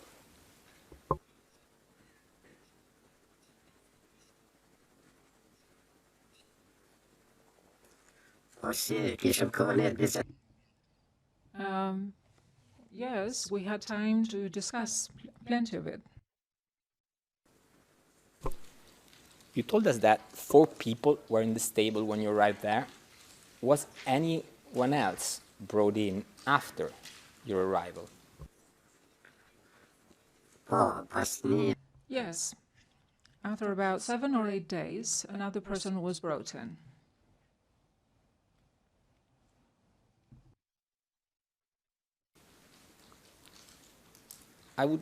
Yes, we had time to discuss plenty of it. You told us that 4 people were in the stable when you arrived there. Was anyone else brought in after your arrival? Yes. After about 7 or 8 days, another person was brought in. I would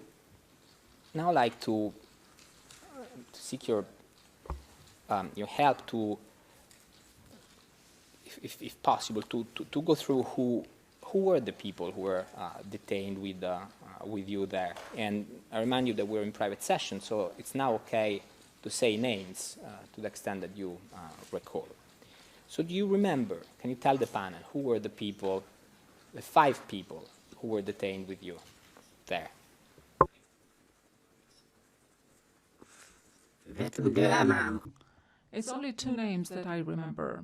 now like to seek your help to, if possible, to go through who were the people who were detained with you there. And I remind you that we're in private session, so it's now okay to say names to the extent that you recall. So do you remember, can you tell the panel, who were the people, the 5 people who were detained with you there? It's only 2 names that I remember.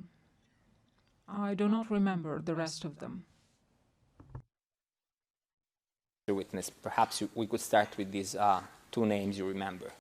I do not remember the rest of them. Witness, perhaps we could start with these 2 names you remember.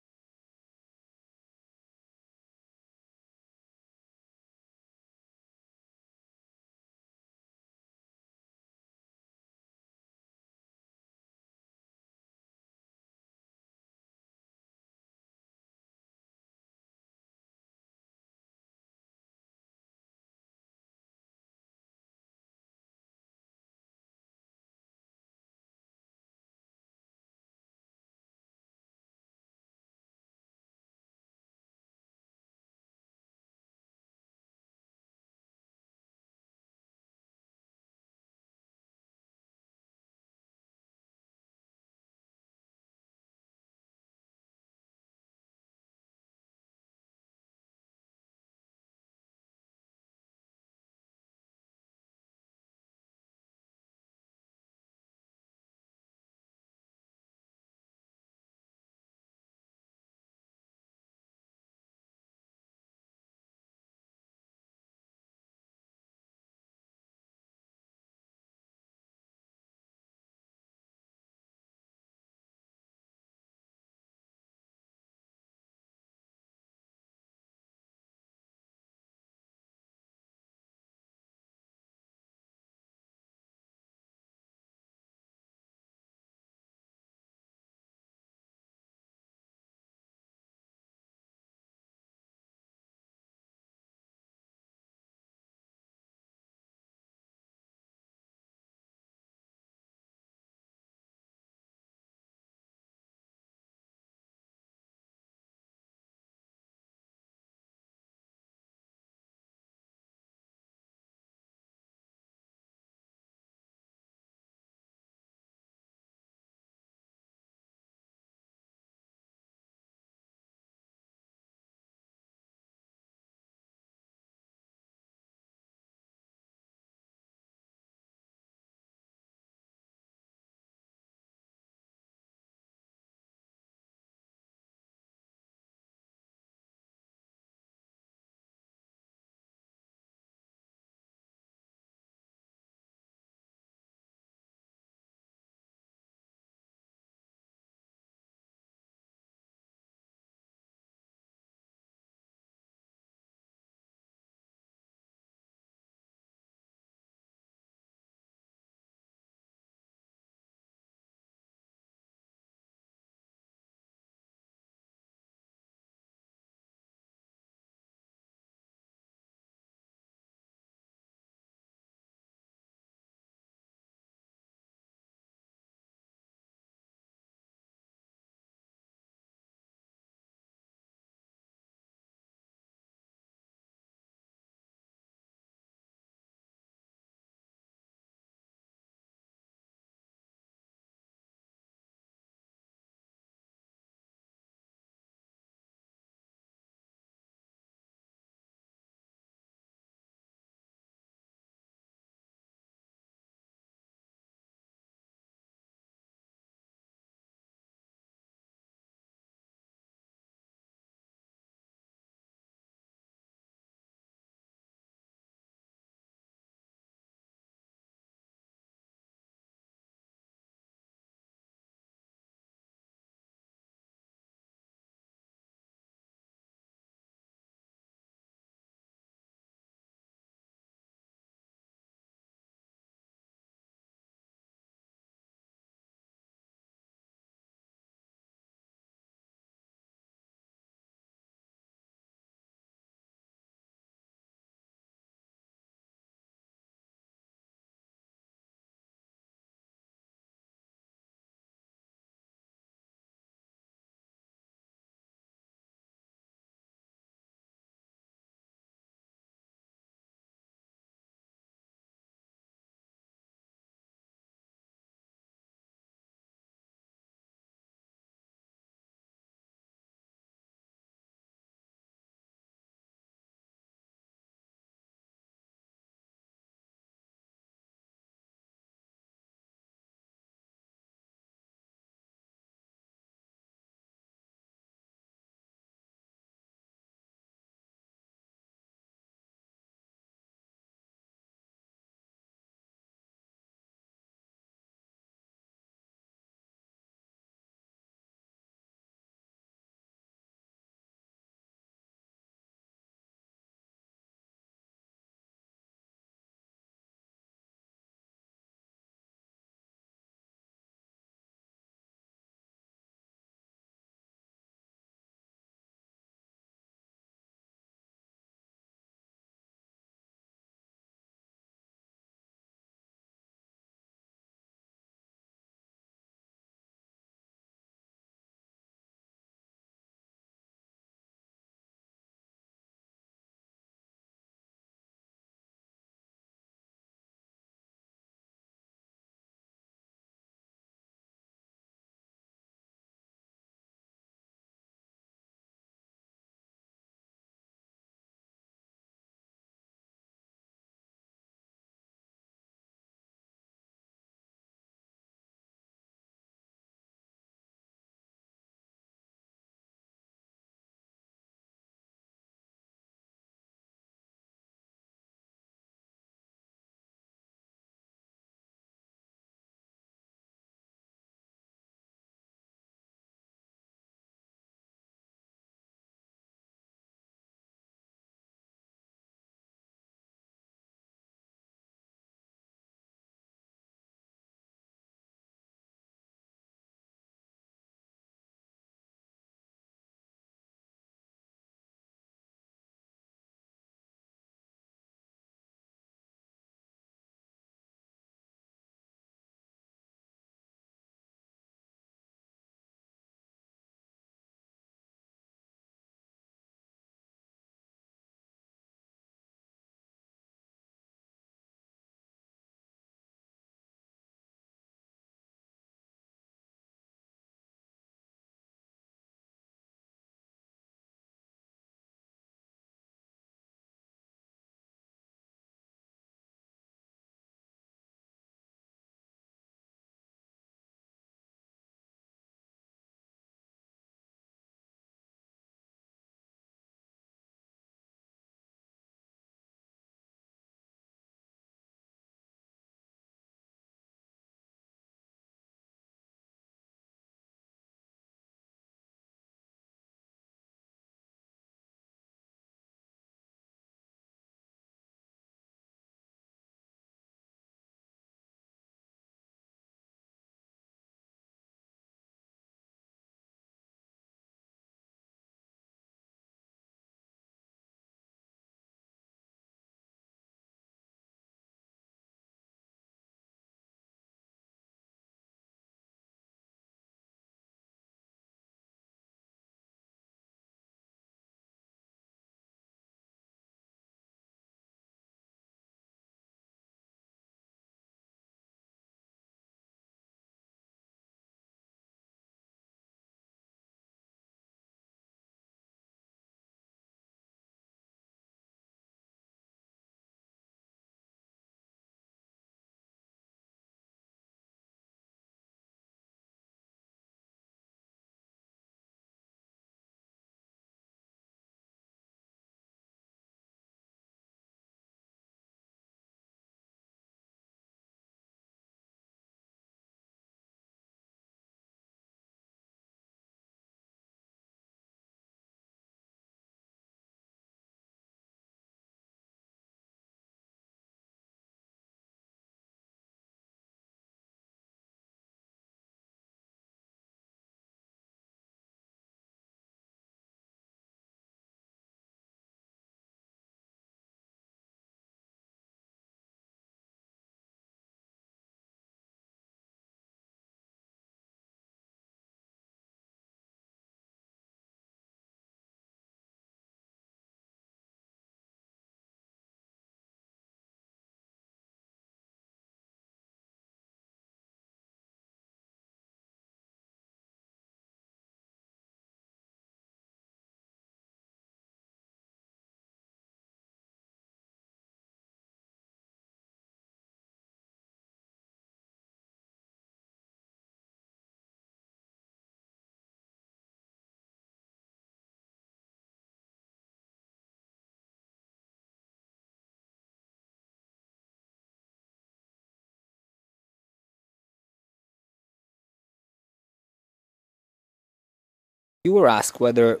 You were asked whether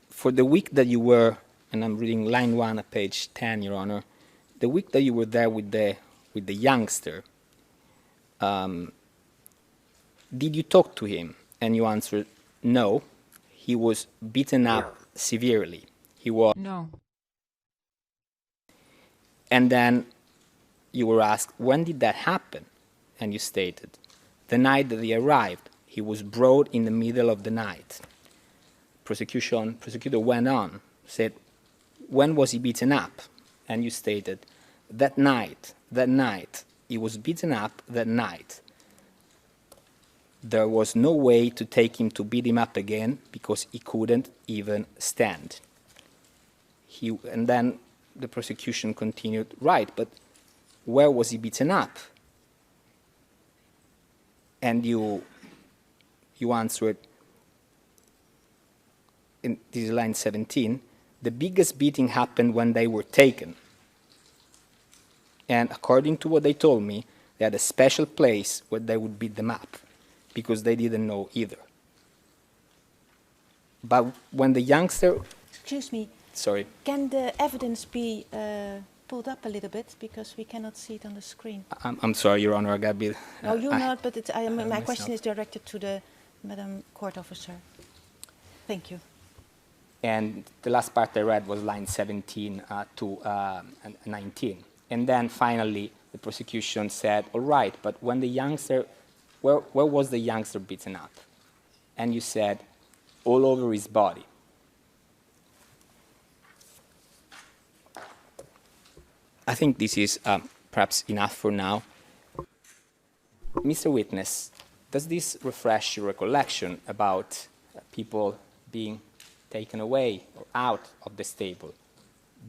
for the week that you were, and I'm reading line 1 at page 10, Your Honor, the week that you were there with the youngster, did you talk to him? And you answered, no, he was beaten up severely. He was. No. And then you were asked, when did that happen? And you stated, the night that he arrived. He was brought in the middle of the night. Prosecutor went on, said, when was he beaten up? And you stated, that night, he was beaten up that night. There was no way to take him to beat him up again because he couldn't even stand. And then the prosecution continued, right, but where was he beaten up? And you answered, in this is line 17, the biggest beating happened when they were taken. And according to what they told me, they had a special place where they would beat them up because they didn't know either. But when the youngster... Excuse me. Sorry. Can the evidence be pulled up a little bit because we cannot see it on the screen? I'm sorry, Your Honor, I got a bit... No, you're not, but my question is directed to the Madam Court Officer. Thank you. And the last part I read was line 17 to 19. And then finally, the prosecution said, all right, but when the youngster, where was the youngster beaten up? And you said, all over his body. I think this is perhaps enough for now. Mr. Witness, does this refresh your recollection about people being taken away or out of the stable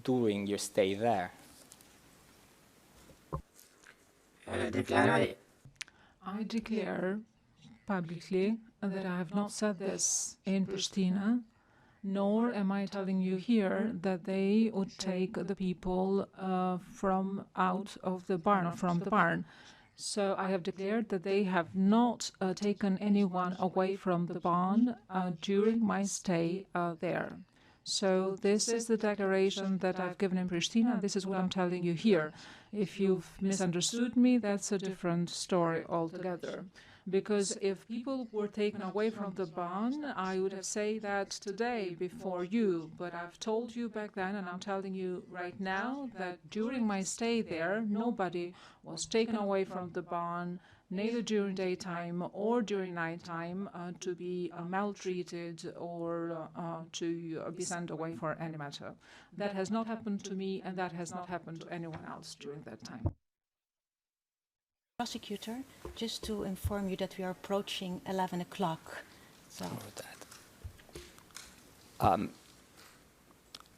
during your stay there? I declare publicly that I have not said this in Pristina, nor am I telling you here that they would take the people from out of the barn, or from the barn. So I have declared that they have not taken anyone away from the barn during my stay there. So this is the declaration that I've given in Pristina. This is what I'm telling you here. If you've misunderstood me, that's a different story altogether. Because if people were taken away from the barn, I would have said that today before you. But I've told you back then, and I'm telling you right now, that during my stay there, nobody was taken away from the barn, neither during daytime or during nighttime, to be maltreated or to be sent away for any matter. That has not happened to me, and that has not happened to anyone else during that time. Prosecutor, just to inform you that we are approaching 11 o'clock. So.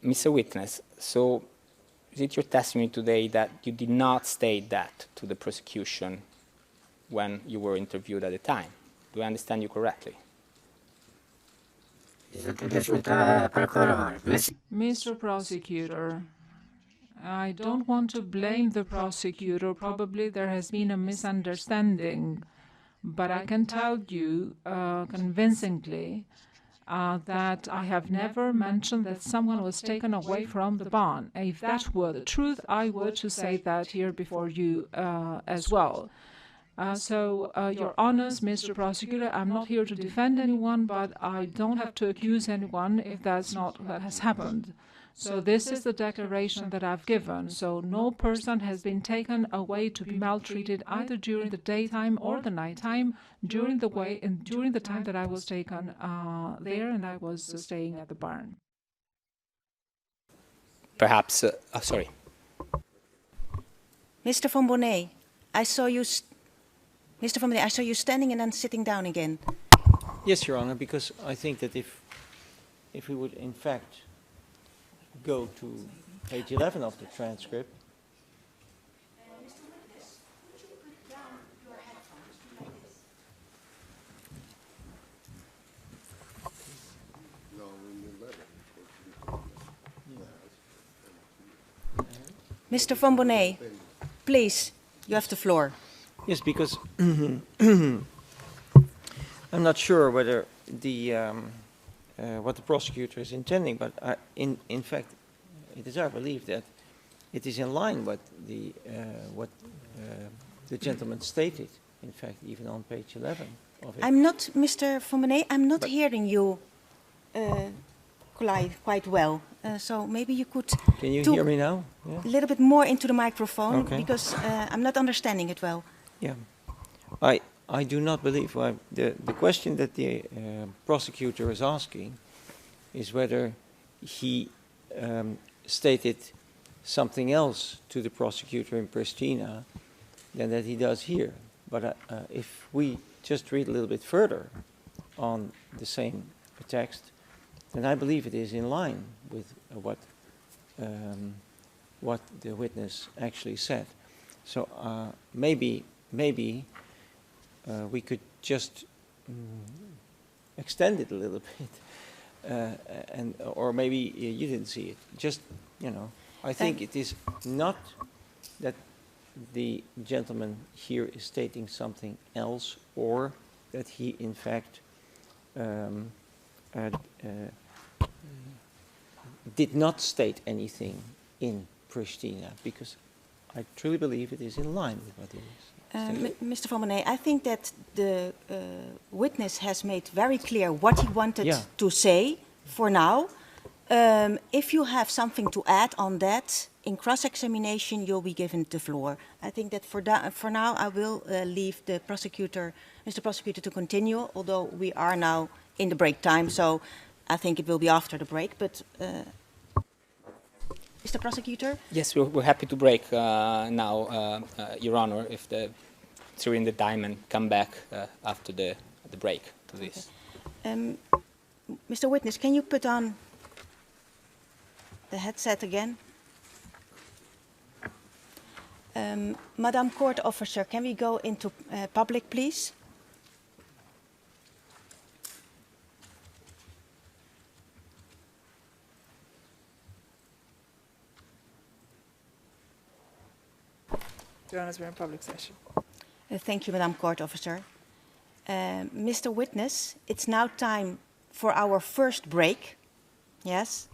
Mr. Witness, so is it your testimony today that you did not state that to the prosecution when you were interviewed at the time? Do I understand you correctly? Mr. Prosecutor, I don't want to blame the prosecutor. Probably there has been a misunderstanding. But I can tell you convincingly that I have never mentioned that someone was taken away from the barn. If that were the truth, I were to say that here before you as well. So, Your Honors, Mr. Prosecutor, I'm not here to defend anyone, but I don't have to accuse anyone if that's not what has happened. So this is the declaration that I've given. So no person has been taken away to be maltreated either during the daytime or the nighttime during the time that I was taken there and I was staying at the barn. Perhaps, sorry. Mr. von Bonnet, I saw you. Mr. von Bonnet, I saw you standing and then sitting down again. Yes, Your Honor, because I think that if we would in fact go to page 11 of the transcript. Mr. Witness, could you put down your headphones, please? Mr. von Bonnet, please, you have the floor. Yes, because I'm not sure whether the what the prosecutor is intending, but in fact, it is our belief that it is in line with the gentleman stated, in fact, even on page 11 of it. I'm not, Mr. Fomenet, I'm not hearing you quite well. So maybe you could Can you hear me now? Yeah. a little bit more into the microphone, Okay. because I'm not understanding it well. Yeah. I do not believe, the question that the prosecutor is asking is whether he stated something else to the prosecutor in Pristina than that he does here. But if we just read a little bit further on the same text, then I believe it is in line with what the witness actually said. So maybe we could just extend it a little bit, or maybe you didn't see it. Just, you know, I think it is not that the gentleman here is stating something else, or that he in fact did not state anything in Pristina, because I truly believe it is in line with what he is. Mr. Fomenet, I think that the witness has made very clear what he wanted to say for now. If you have something to add on that, in cross-examination, you'll be given the floor. I think that for now, I will leave the prosecutor, Mr. Prosecutor, to continue, although we are now in the break time, so I think it will be after the break. But Mr. Prosecutor? Yes, we're happy to break now, Your Honor, if during the time and come back after the break to this. Okay. Mr. Witness, can you put on the headset again? Madam Court Officer, can we go into public, please? Your Honor, we're in public session. Thank you, Madam Court Officer. Mr. Witness, it's now time for our first break. Yes?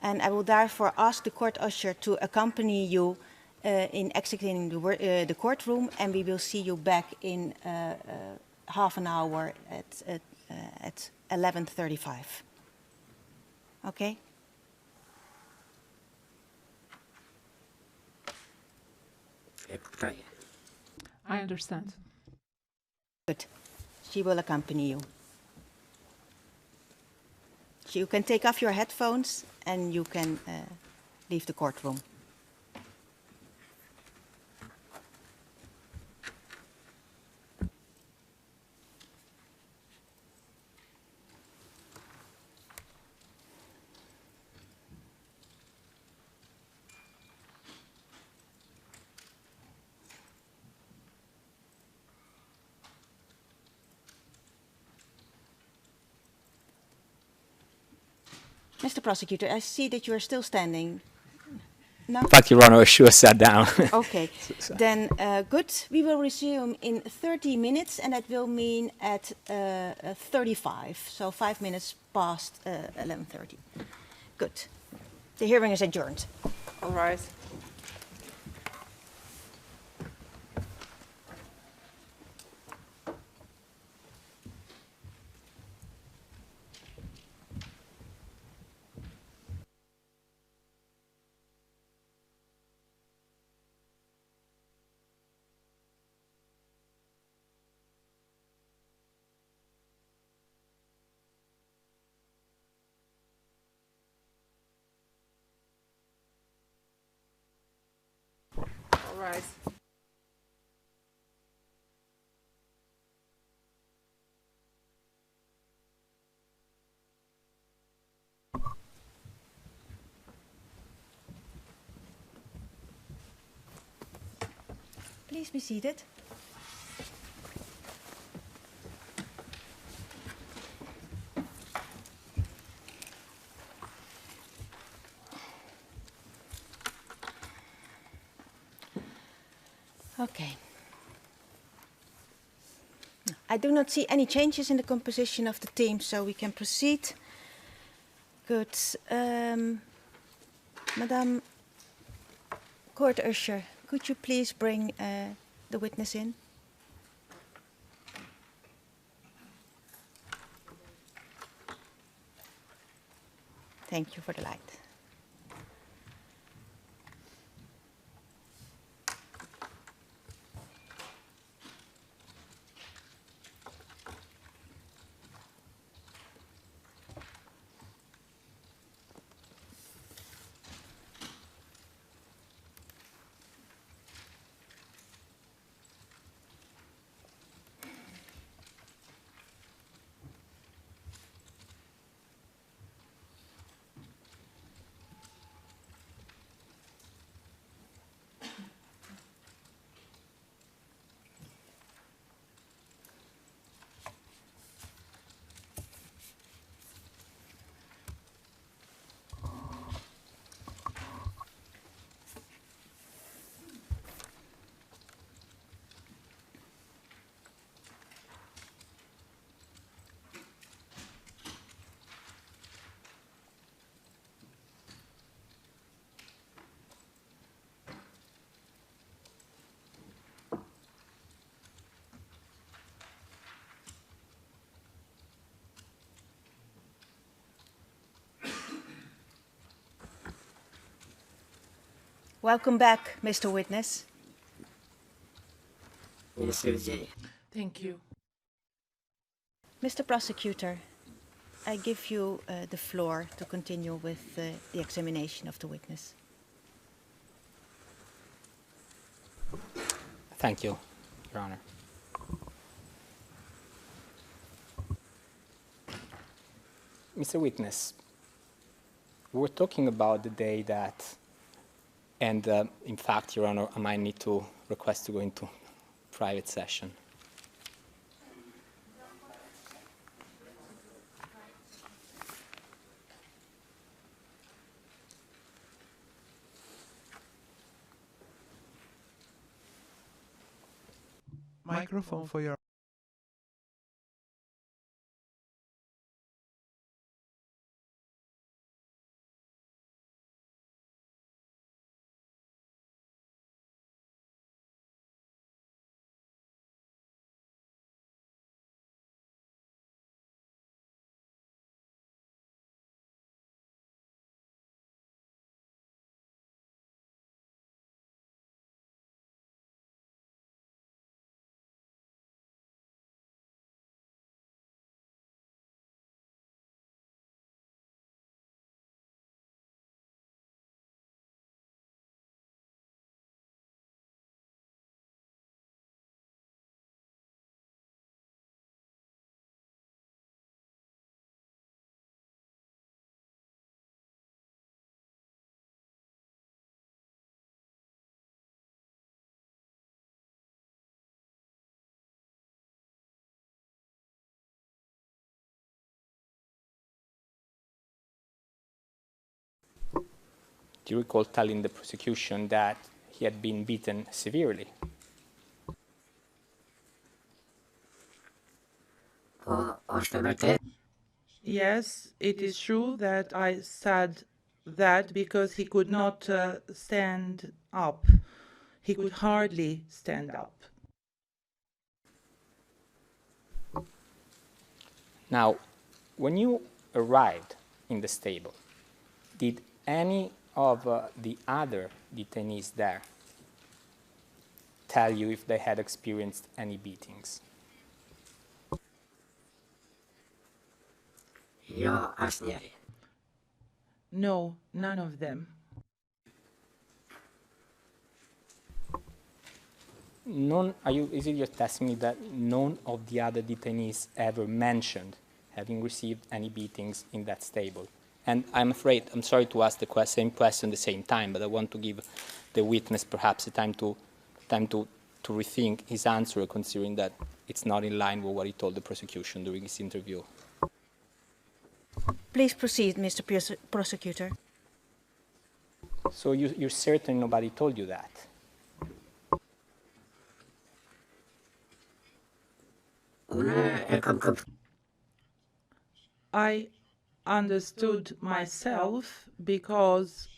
And I will therefore ask the court usher to accompany you in exiting the courtroom, and we will see you back in half an hour at 11:35. Okay? I understand. Good. She will accompany you. You can take off your headphones and you can leave the courtroom. Mr. Prosecutor, I see that you are still standing. No? In fact, Your Honor, she was sat down. Okay, then good. We will resume in 30 minutes, and that will mean at 35, so 5 minutes past 11:30. Good. The hearing is adjourned. All right. All right. Please be seated. Okay. I do not see any changes in the composition of the team, so we can proceed. Good. Madame Court Usher, could you please bring the witness in? Thank you for the light. Welcome back, Mr. Witness. Thank you. Mr. Prosecutor, I give you the floor to continue with the examination of the witness. Thank you, Your Honor. Mr. Witness, we were talking about the day that, and in fact, Your Honor, I might need to request to go into private session. Microphone for your Do you recall telling the prosecution that he had been beaten severely? Yes, it is true that I said that because he could not stand up. He could hardly stand up. Now, when you arrived in the stable, did any of the other detainees there tell you if they had experienced any beatings? No, none of them. Is it your testimony that none of the other detainees ever mentioned having received any beatings in that stable? And I'm sorry to ask the same question at the same time, but I want to give the witness perhaps a time to rethink his answer, considering that it's not in line with what he told the prosecution during his interview. Please proceed, Mr. Prosecutor. So you're certain nobody told you that? understood myself because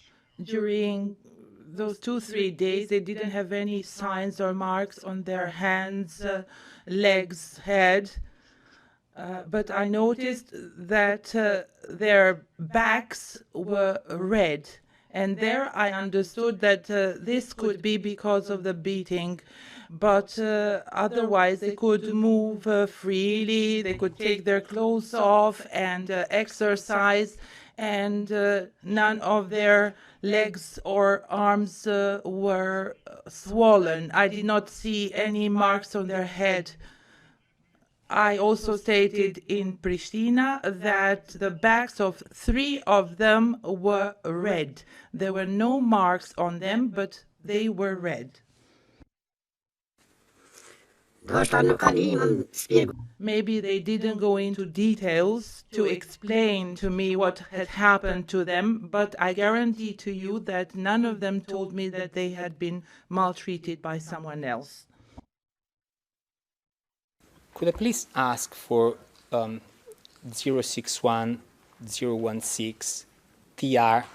during those 2-3 days they didn't have any signs or marks on their hands, legs, head. But I noticed that their backs were red. And there I understood that this could be because of the beating. But otherwise they could move freely, they could take their clothes off and exercise, and none of their legs or arms were swollen. I did not see any marks on their head. I also stated in Pristina that the backs of 3 of them were red. There were no marks on them, but they were red. Maybe they didn't go into details to explain to me what had happened to them, but I guarantee to you that none of them told me that they had been maltreated by someone else. Could I please ask for 061016 TRET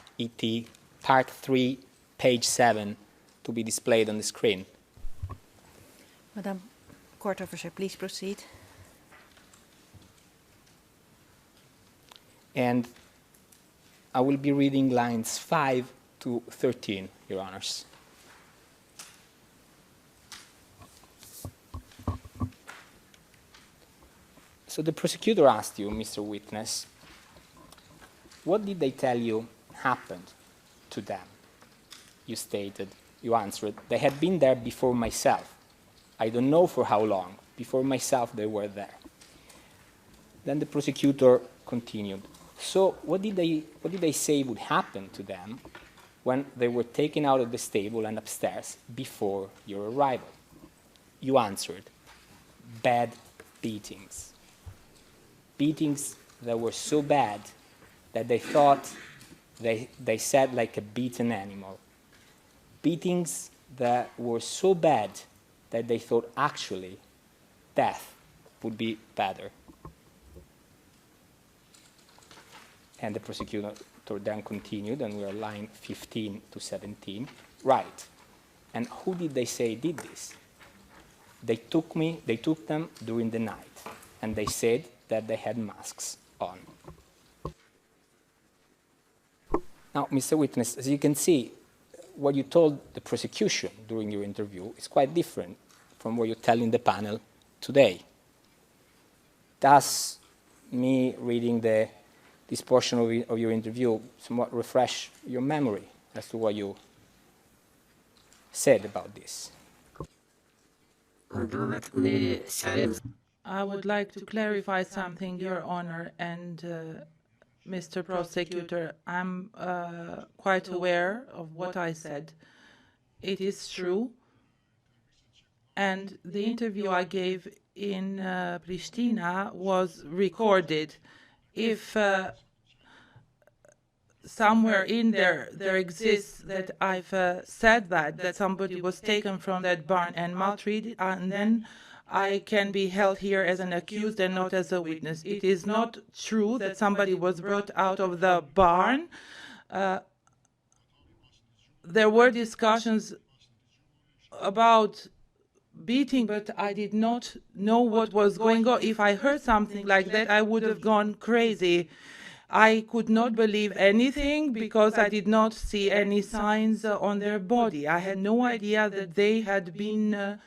Part 3, page 7 to be displayed on the screen? Madam Court Officer, please proceed. And I will be reading lines 5 to 13, Your Honors. So the prosecutor asked you, Mr. Witness, what did they tell you happened to them? You stated, you answered, they had been there before myself. I don't know for how long. Before myself they were there. Then the prosecutor continued. So what did they say would happen to them when they were taken out of the stable and upstairs before your arrival? You answered, bad beatings. Beatings that were so bad that they thought they said like a beaten animal. Beatings that were so bad that they thought actually death would be better. And the prosecutor then continued, and we are line 15 to 17. Right. And who did they say did this? They took them during the night, and they said that they had masks on. Now, Mr. Witness, as you can see, what you told the prosecution during your interview is quite different from what you're telling the panel today. Does me reading this portion of your interview somewhat refresh your memory as to what you said about this? I would like to clarify something, Your Honor, and Mr. Prosecutor. I'm quite aware of what I said. It is true. And the interview I gave in Pristina was recorded. If somewhere in there exists that I've said that somebody was taken from that barn and maltreated, and then I can be held here as an accused and not as a witness. It is not true that somebody was brought out of the barn. There were discussions about beating, but I did not know what was going on. If I heard something like that, I would have gone crazy. I could not believe anything because I did not see any signs on their body. I had no idea that they had been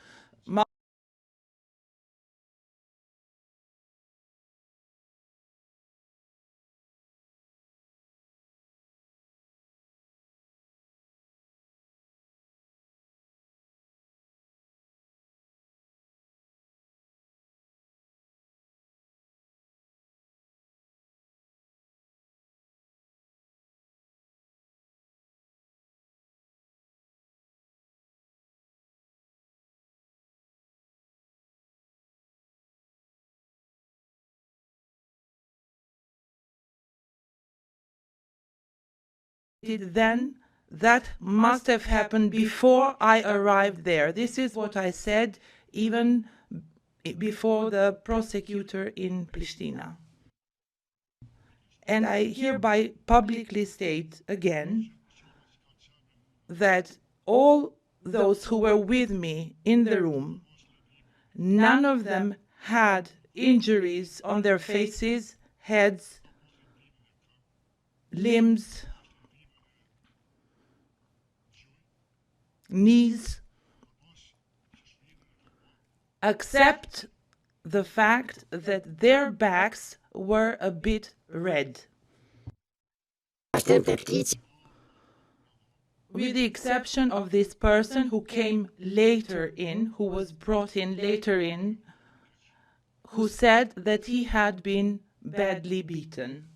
then. That must have happened before I arrived there. This is what I said even before the prosecutor in Pristina. And I hereby publicly state again that all those who were with me in the room, none of them had injuries on their faces, heads, limbs, knees, except the fact that their backs were a bit red. With the exception of this person who came later in, who was brought in later in, who said that he had been badly beaten.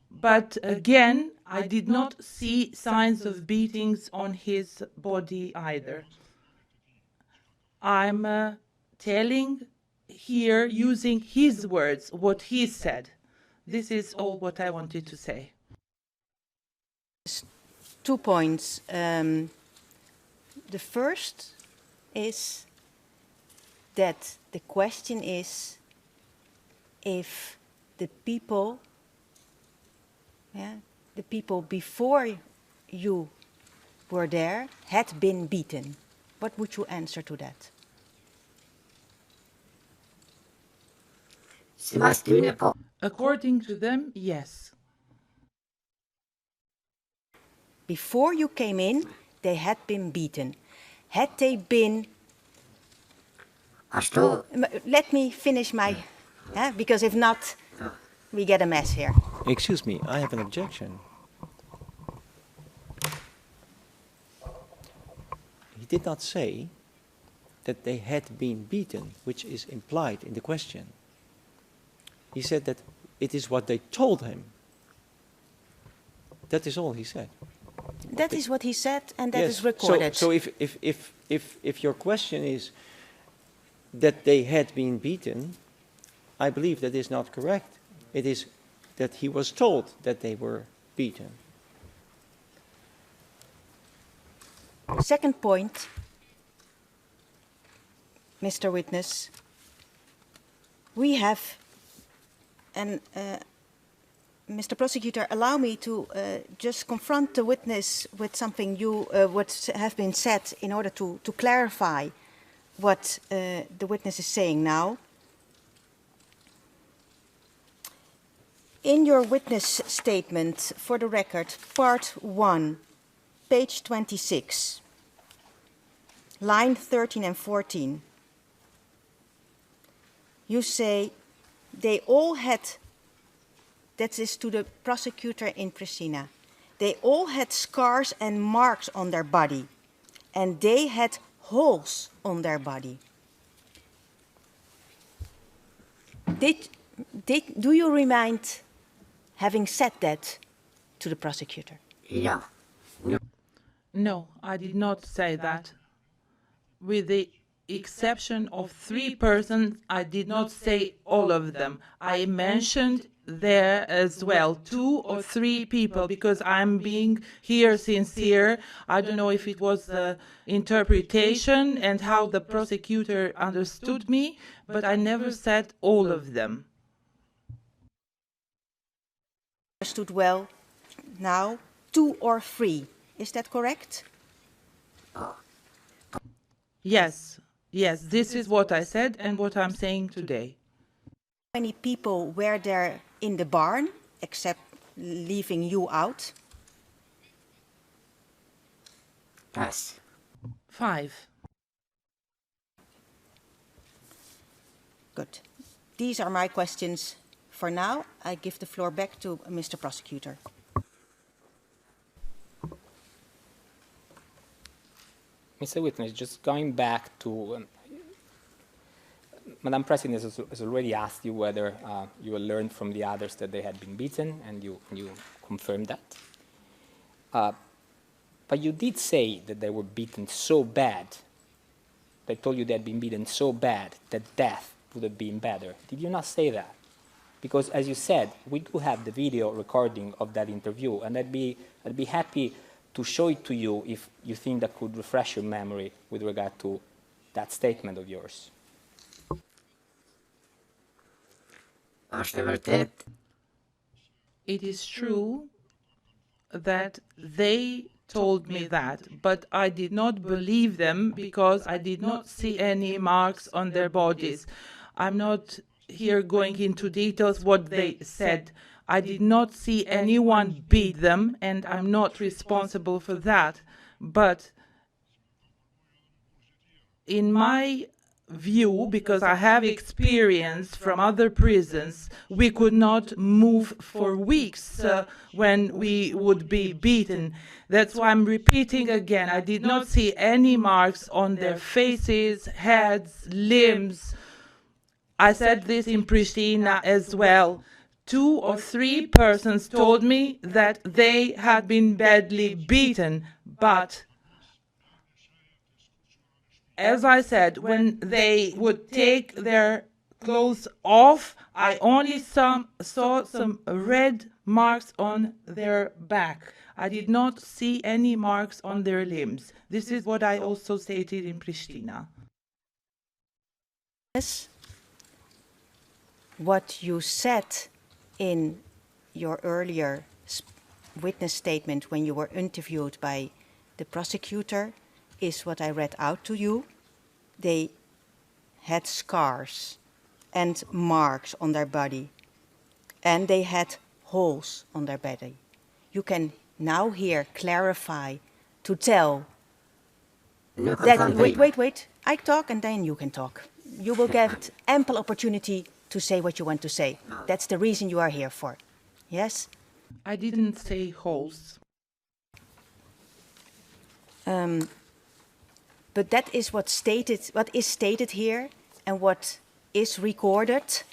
But again, I did not see signs of beatings on his body either. I'm telling here, using his words, what he said. This is all what I wanted to say. 2 points. The first is that the question is if the people, the people before you were there had been beaten. What would you answer to that? According to them, yes. Before you came in, they had been beaten. Had they been... Let me finish my... because if not, we get a mess here. Excuse me, I have an objection. He did not say that they had been beaten, which is implied in the question. He said that it is what they told him. That is all he said. That is what he said, and that yes. is recorded. So if your question is that they had been beaten, I believe that is not correct. It is that he was told that they were beaten. Second point, Mr. Witness, we have, and Mr. Prosecutor, allow me to just confront the witness with something what have been said in order to clarify what the witness is saying now. In your witness statement, for the record, part 1, page 26, line 13 and 14, you say they all had, that is to the prosecutor in Pristina, they all had scars and marks on their body, and they had holes on their body. Do you remind having said that to the prosecutor? Yeah. No, I did not say that. With the exception of 3 persons, I did not say all of them. I mentioned there as well 2 or 3 people, because I'm being here sincere. I don't know if it was the interpretation and how the prosecutor understood me, but I never said all of them. Understood well now, 2 or 3. Is that correct? Yes, this is what I said and what I'm saying today. How many people were there in the barn, except leaving you out? Yes. 5. Good. These are my questions for now. I give the floor back to Mr. Prosecutor. Mr. Witness, just going back to Madam President has already asked you whether you learned from the others that they had been beaten, and you confirmed that. But you did say that they were beaten so bad, they told you they had been beaten so bad that death would have been better. Did you not say that? Because as you said, we do have the video recording of that interview, and I'd be happy to show it to you if you think that could refresh your memory with regard to that statement of yours. It is true that they told me that, but I did not believe them because I did not see any marks on their bodies. I'm not here going into details what they said. I did not see anyone beat them, and I'm not responsible for that. But in my view, because I have experience from other prisons, we could not move for weeks when we would be beaten. That's why I'm repeating again. I did not see any marks on their faces, heads, limbs. I said this in Pristina as well. 2 or 3 persons told me that they had been badly beaten, but as I said, when they would take their clothes off, I only saw some red marks on their back. I did not see any marks on their limbs. This is what I also stated in Pristina. Yes. What you said in your earlier witness statement when you were interviewed by the prosecutor is what I read out to you. They had scars and marks on their body, and they had holes on their body. You can now here clarify to tell that, wait, I talk and then you can talk. You will get ample opportunity to say what you want to say. That's the reason you are here for. Yes? I didn't say holes. But that is what is stated here and what is recorded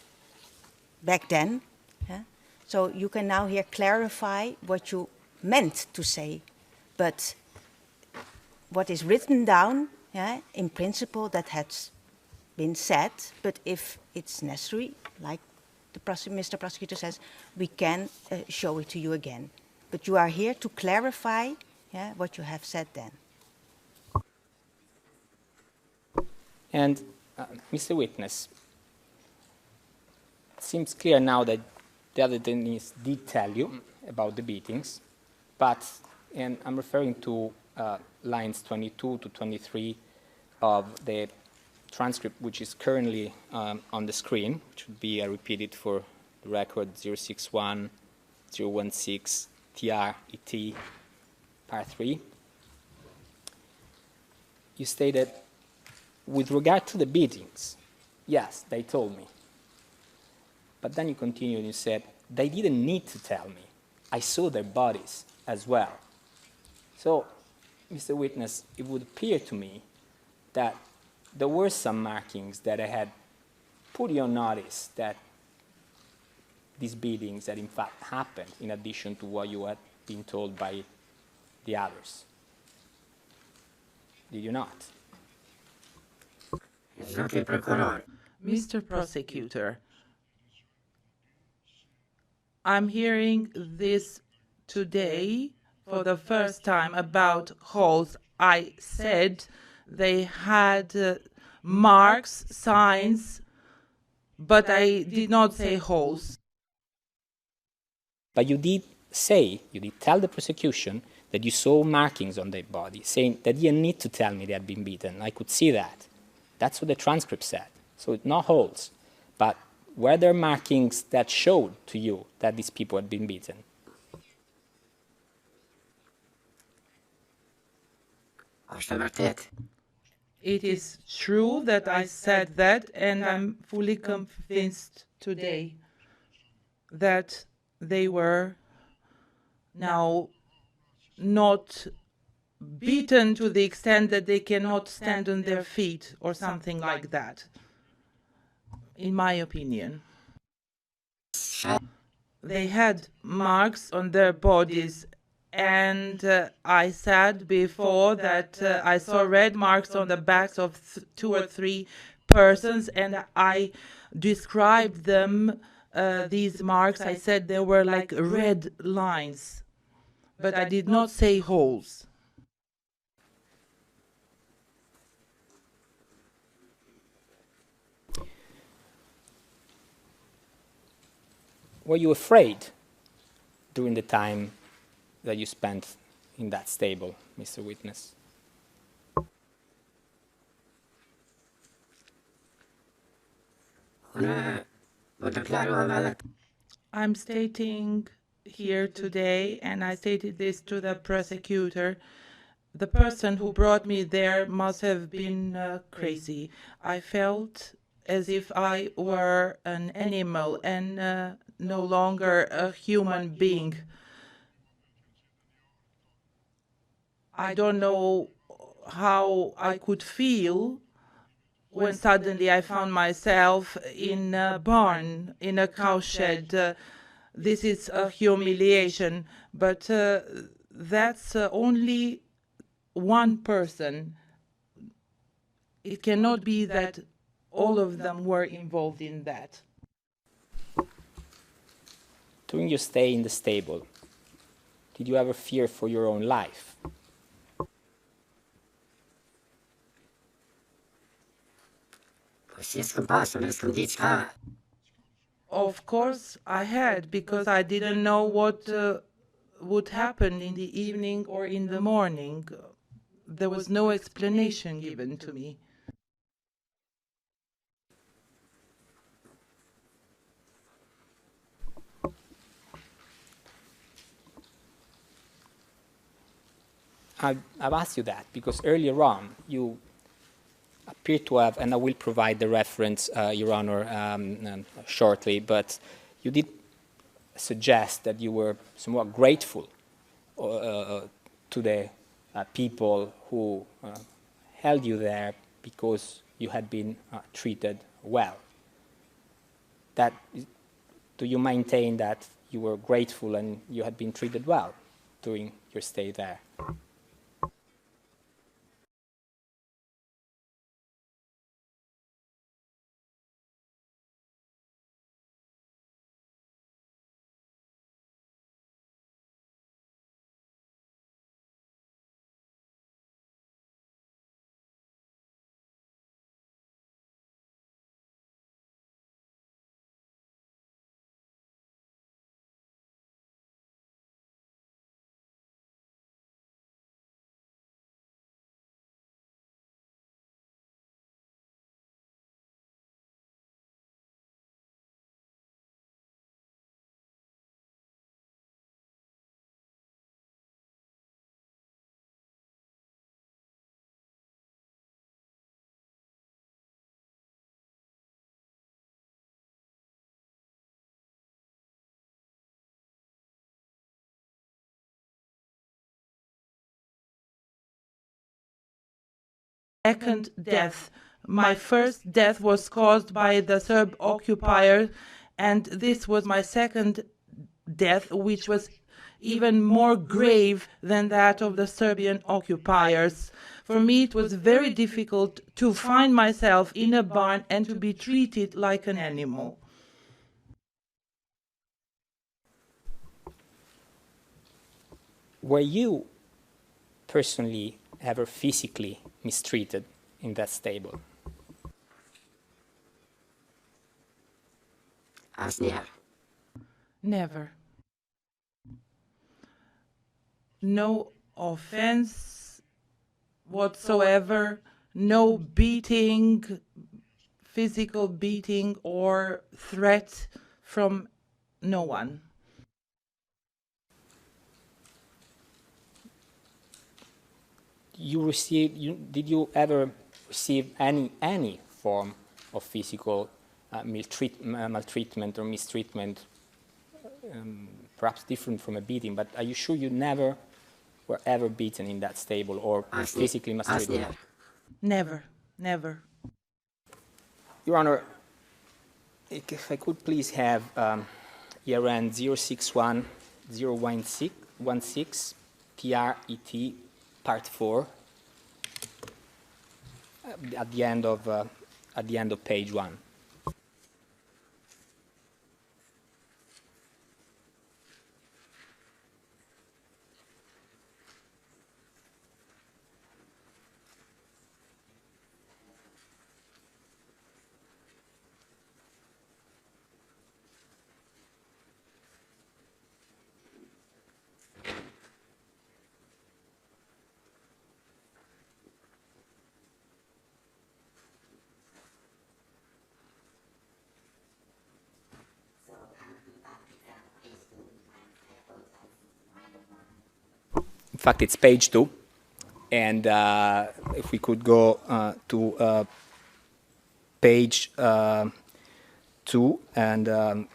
back then. Yeah? So you can now here clarify what you meant to say. But what is written down, yeah, in principle, that has been said. But if it's necessary, like the Mr. Prosecutor says, we can show it to you again. But you are here to clarify, yeah, what you have said then. And Mr. Witness, it seems clear now that the other detainees did tell you about the beatings, but, and I'm referring to lines 22 to 23 of the transcript, which is currently on the screen, which would be repeated for the record 061, 016, TR, ET, Part 3. You stated, with regard to the beatings, yes, they told me. But then you continued and you said, they didn't need to tell me. I saw their bodies as well. So, Mr. Witness, it would appear to me that there were some markings that I had put you on notice that these beatings had in fact happened, in addition to what you had been told by the others. Did you not? Mr. Prosecutor, I'm hearing this today for the first time about holes. I said they had marks, signs, but I did not say holes. But you did tell the prosecution that you saw markings on their body, saying that you didn't need to tell me they had been beaten. I could see that. That's what the transcript said. So it's not holes. But were there markings that showed to you that these people had been beaten? It is true that I said that, and I'm fully convinced today that they were now not beaten to the extent that they cannot stand on their feet or something like that, in my opinion. They had marks on their bodies, and I said before that I saw red marks on the backs of 2 or 3 persons, and I described them, these marks. I said they were like red lines, but I did not say holes. Were you afraid during the time that you spent in that stable, Mr. Witness? I'm stating here today, and I stated this to the prosecutor, the person who brought me there must have been crazy. I felt as if I were an animal and no longer a human being. I don't know how I could feel when suddenly I found myself in a barn, in a cowshed. This is a humiliation, but that's only one person. It cannot be that all of them were involved in that. During your stay in the stable, did you ever fear for your own life? Of course I had, because I didn't know what would happen in the evening or in the morning. There was no explanation given to me. I've asked you that because earlier on you appear to have, and I will provide the reference, Your Honor, shortly, but you did suggest that you were somewhat grateful to the people who held you there because you had been treated well. Do you maintain that you were grateful and you had been treated well during your stay there? Second death. My first death was caused by the Serb occupier, and this was my second death, which was even more grave than that of the Serbian occupiers. For me, it was very difficult to find myself in a barn and to be treated like an animal. Were you personally ever physically mistreated in that stable? Never. No offense whatsoever, no beating, physical beating or threat from no one. Did you ever receive any form of physical maltreatment or mistreatment, perhaps different from a beating, but are you sure you never were ever beaten in that stable or physically mistreated? Never, never. Your Honor, if I could please have ERN 061-016 TRET Part 4 at the end of page 1. fact, it's page 2. And if we could go to page 2 and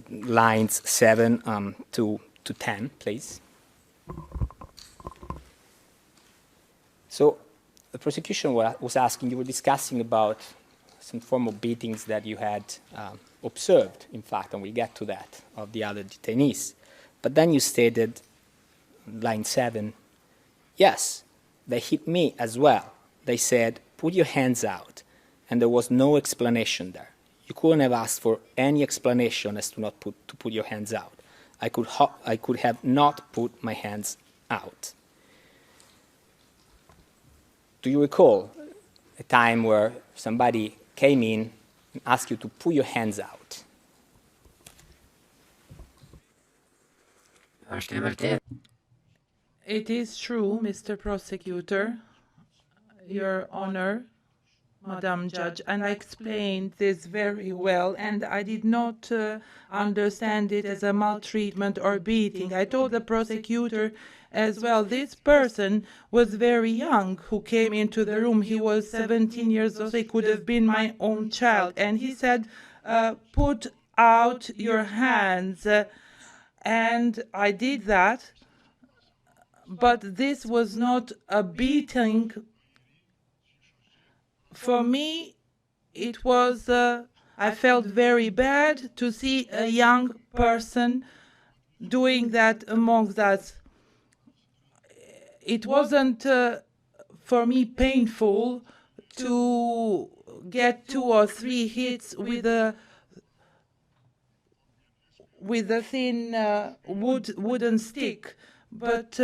lines 7 to 10, please. So the prosecution was asking, you were discussing about some form of beatings that you had observed, in fact, and we'll get to that, of the other detainees. But then you stated, line 7, yes, they hit me as well. They said, put your hands out. And there was no explanation there. You couldn't have asked for any explanation as to not put your hands out. I could have not put my hands out. Do you recall a time where somebody came in and asked you to put your hands out? It is true, Mr. Prosecutor, Your Honor, Madam Judge, and I explained this very well, and I did not understand it as a maltreatment or beating. I told the prosecutor as well, this person was very young who came into the room. He was 17 years old. He could have been my own child. And he said, put out your hands. And I did that. But this was not a beating. For me, it was, I felt very bad to see a young person doing that amongst us. It wasn't for me painful to get 2 or 3 hits with a thin wooden stick. But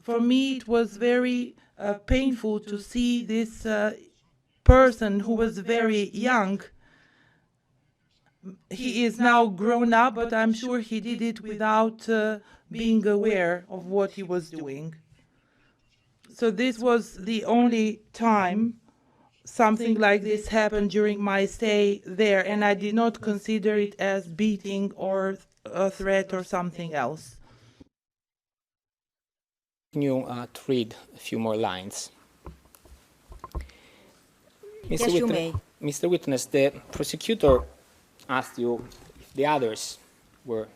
for me, it was very painful to see this person who was very young. He is now grown up, but I'm sure he did it without being aware of what he was doing. So this was the only time something like this happened during my stay there, and I did not consider it as beating or a threat or something else. Can you read a few more lines? Yes, you may. Mr. Witness, the prosecutor asked you if the others were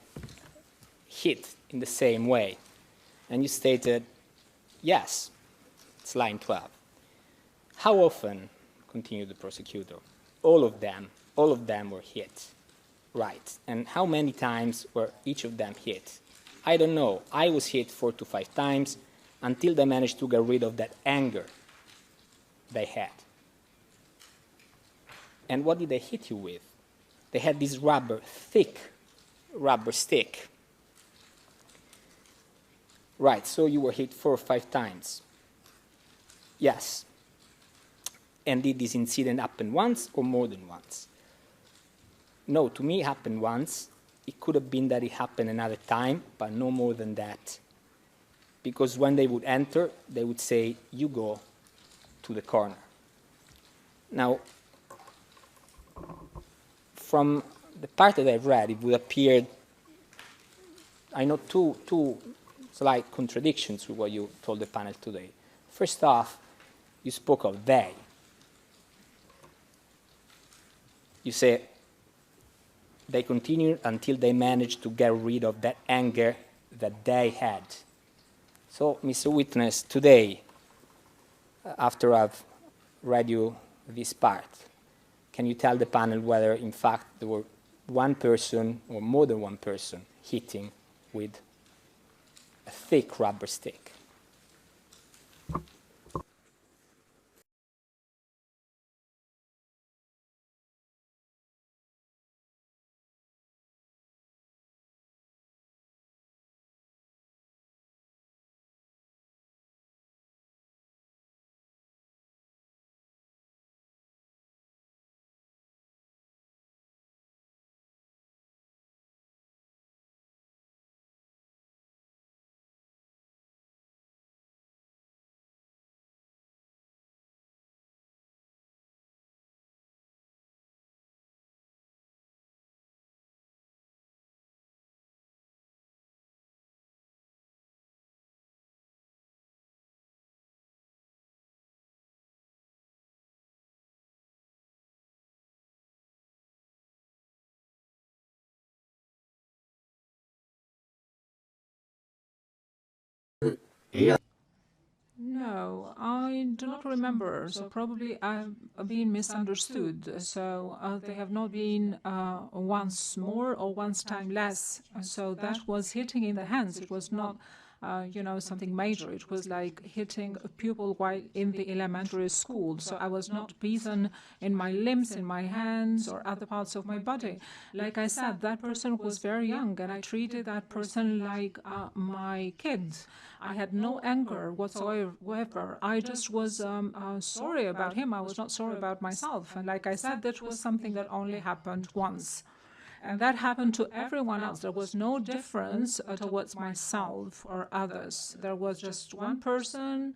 hit in the same way, and you stated, yes, it's line 12. How often, continued the prosecutor, all of them were hit, right? And how many times were each of them hit? I don't know. I was hit 4 to 5 times until they managed to get rid of that anger they had. And what did they hit you with? They had this thick rubber stick. Right, so you were hit 4 or 5 times. Yes. And did this incident happen once or more than once? No, to me it happened once. It could have been that it happened another time, but no more than that. Because when they would enter, they would say, you go to the corner. Now, from the part that I've read, it would appear, I know two slight contradictions with what you told the panel today. First off, you spoke of they. You say they continued until they managed to get rid of that anger that they had. So, Mr. Witness, today, after I've read you this part, can you tell the panel whether, in fact, there were one person or more than one person hitting with a thick rubber stick? No, I do not remember. So probably I've been misunderstood. So they have not been once more or once time less. So that was hitting in the hands. It was not, something major. It was like hitting a pupil while in the elementary school. So I was not beaten in my limbs, in my hands, or other parts of my body. Like I said, that person was very young, and I treated that person like my kid. I had no anger whatsoever. I just was sorry about him. I was not sorry about myself. And like I said, that was something that only happened once. And that happened to everyone else. There was no difference towards myself or others. There was just one person.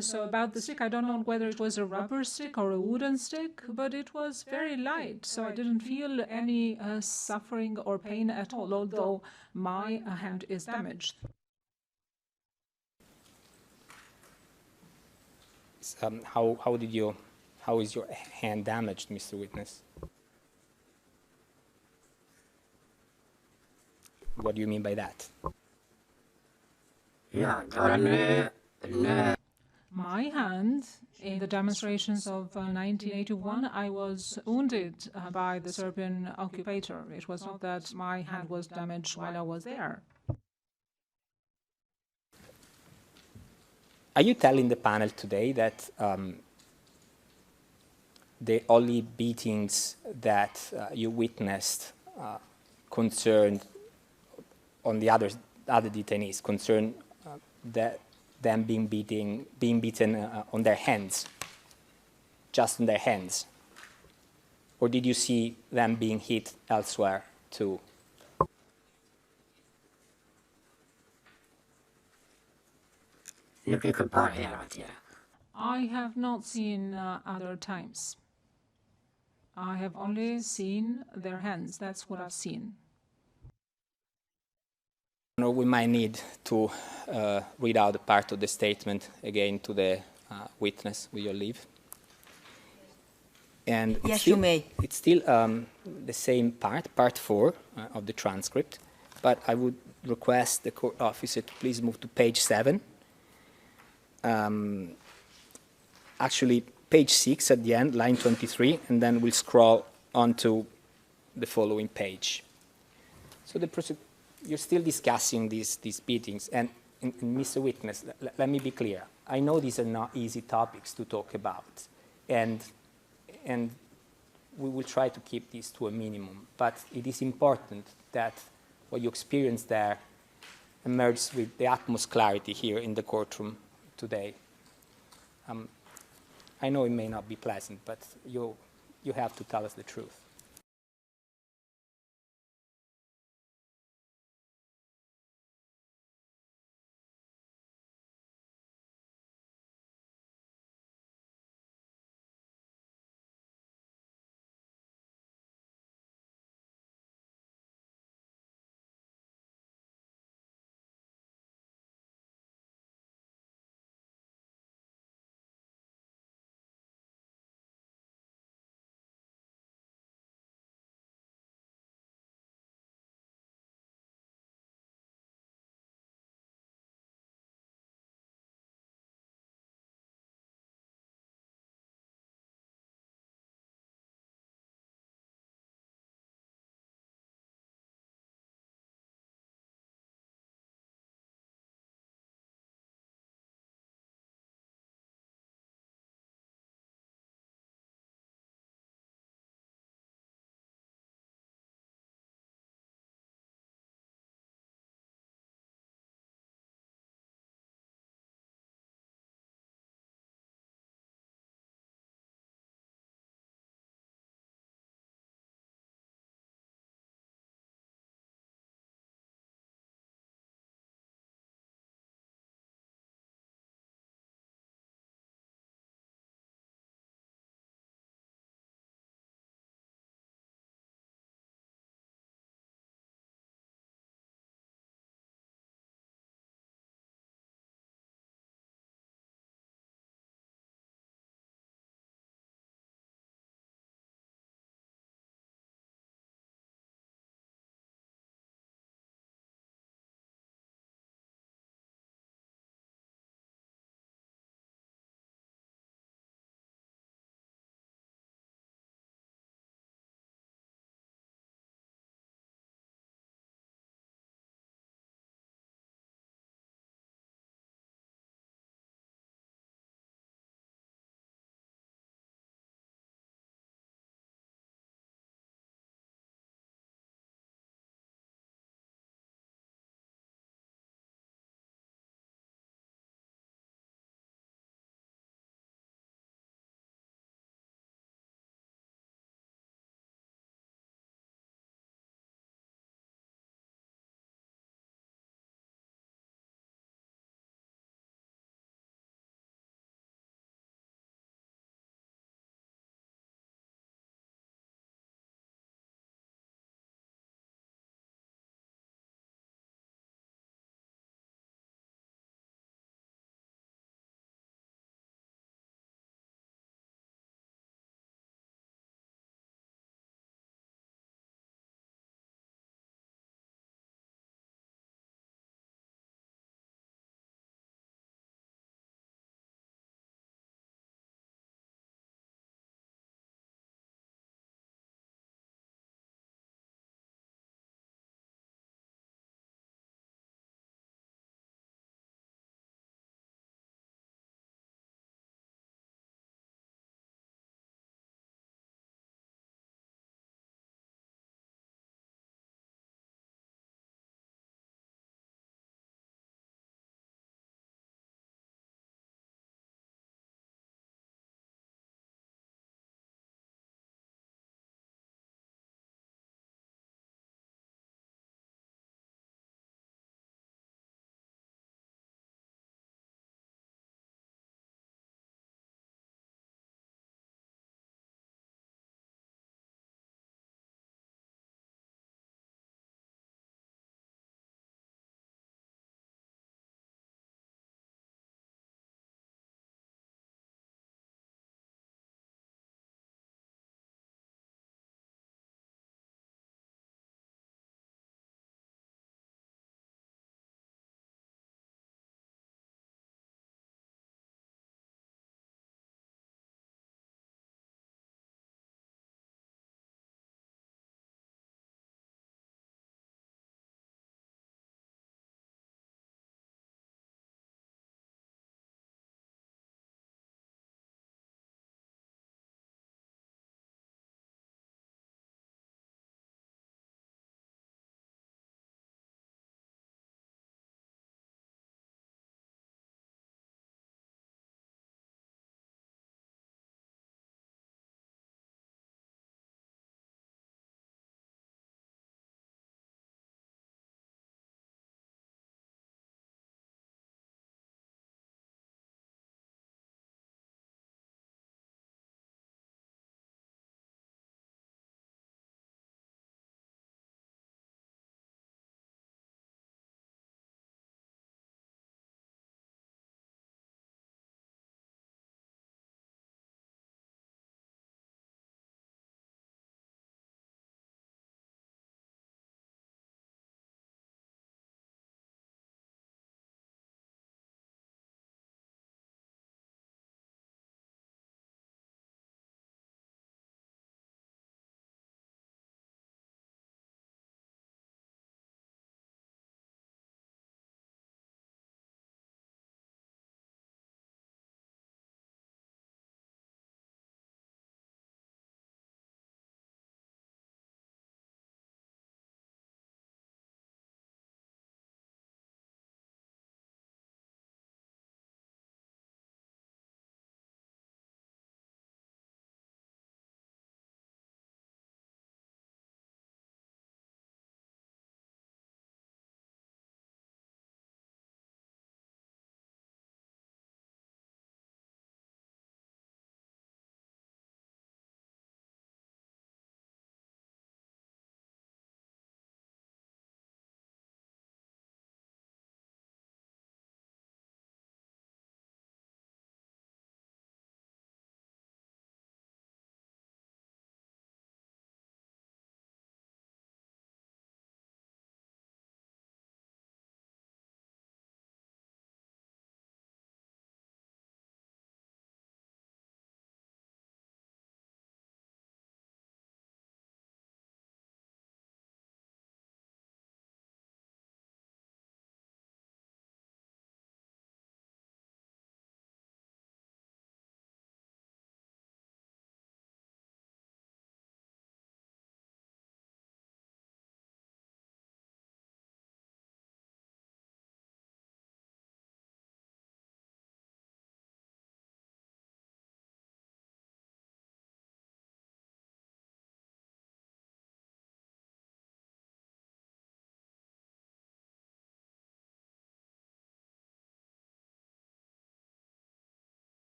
So about the stick, I don't know whether it was a rubber stick or a wooden stick, but it was very light. So I didn't feel any suffering or pain at all, although my hand is damaged. How is your hand damaged, Mr. Witness? What do you mean by that? My hand, in the demonstrations of 1981, I was wounded by the Serbian occupator. It was not that my hand was damaged while I was there. Are you telling the panel today that the only beatings that you witnessed concerned on the other detainees, concerned that them being beaten on their hands, just on their hands? Or did you see them being hit elsewhere too? I have not seen other times. I have only seen their hands. That's what I've seen. We might need to read out a part of the statement again to the witness with your leave. And yes, you may. It's still the same part 4 of the transcript, but I would request the court officer to please move to page 7. Actually, page 6 at the end, line 23, and then we'll scroll onto the following page. So you're still discussing these beatings, and Mr. Witness, let me be clear. I know these are not easy topics to talk about, and we will try to keep these to a minimum, but it is important that what you experienced there emerges with the utmost clarity here in the courtroom today. I know it may not be pleasant, but you have to tell us the truth.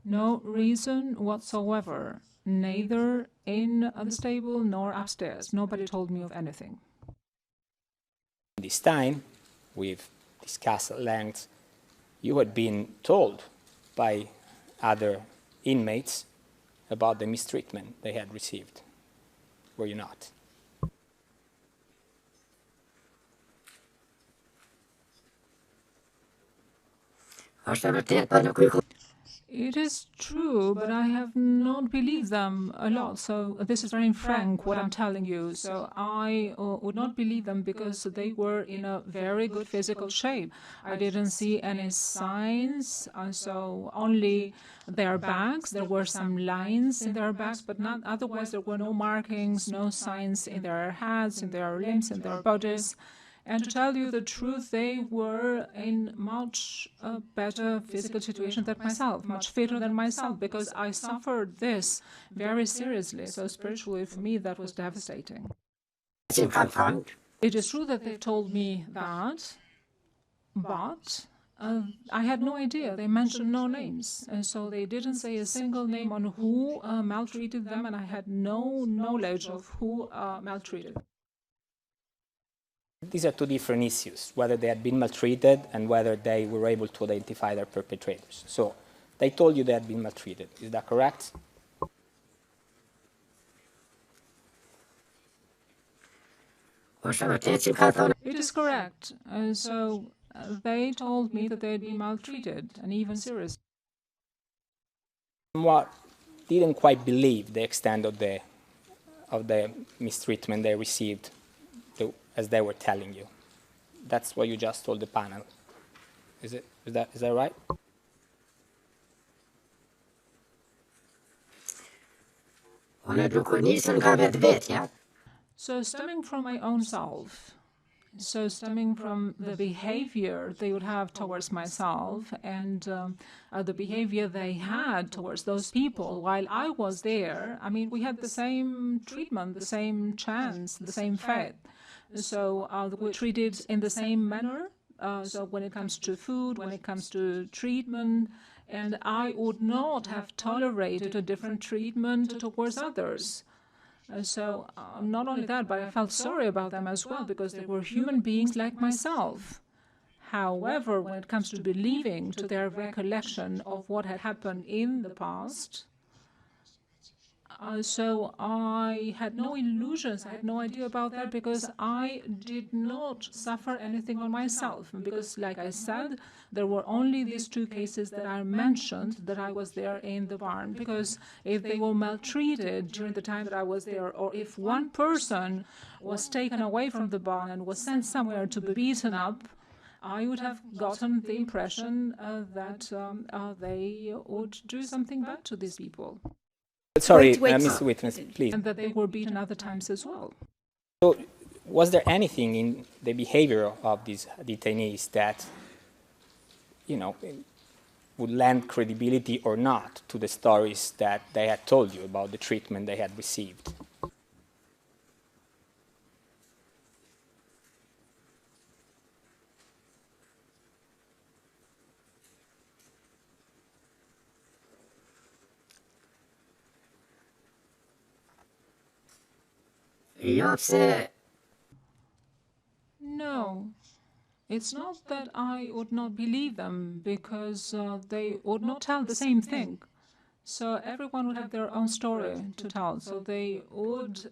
No reason whatsoever, neither in the stable nor upstairs. Nobody told me of anything. This time, we've discussed at length, you had been told by other inmates about the mistreatment they had received. Were you not? It is true, but I have not believed them a lot. So this is very frank what I'm telling you. So I would not believe them because they were in a very good physical shape. I didn't see any signs, so only their backs. There were some lines in their backs, but not otherwise. There were no markings, no signs in their heads, in their limbs, in their bodies. And to tell you the truth, they were in much better physical situation than myself, much fitter than myself, because I suffered this very seriously. So spiritually, for me, that was devastating. It is true that they told me that, but I had no idea. They mentioned no names. And so they didn't say a single name on who maltreated them, and I had no knowledge of who maltreated. These are two different issues, whether they had been maltreated and whether they were able to identify their perpetrators. So they told you they had been maltreated. Is that correct? It is correct. So they told me that they had been maltreated, and even seriously. What didn't quite believe the extent of the mistreatment they received as they were telling you. That's what you just told the panel. Is that right? So stemming from my own self, so stemming from the behavior they would have towards myself and the behavior they had towards those people while I was there, I mean, we had the same treatment, the same chance, the same fate. So we were treated in the same manner. So when it comes to food, when it comes to treatment, and I would not have tolerated a different treatment towards others. So not only that, but I felt sorry about them as well because they were human beings like myself. However, when it comes to believing to their recollection of what had happened in the past, so I had no illusions, I had no idea about that because I did not suffer anything on myself. Because, like I said, there were only these two cases that I mentioned that I was there in the barn. Because if they were maltreated during the time that I was there, or if one person was taken away from the barn and was sent somewhere to be beaten up, I would have gotten the impression that they would do something bad to these people. Sorry, Mr. Witness, please. And that they were beaten other times as well. So, was there anything in the behavior of these detainees that, would lend credibility or not to the stories that they had told you about the treatment they had received? No. It's not that I would not believe them because they would not tell the same thing. So everyone would have their own story to tell. So they would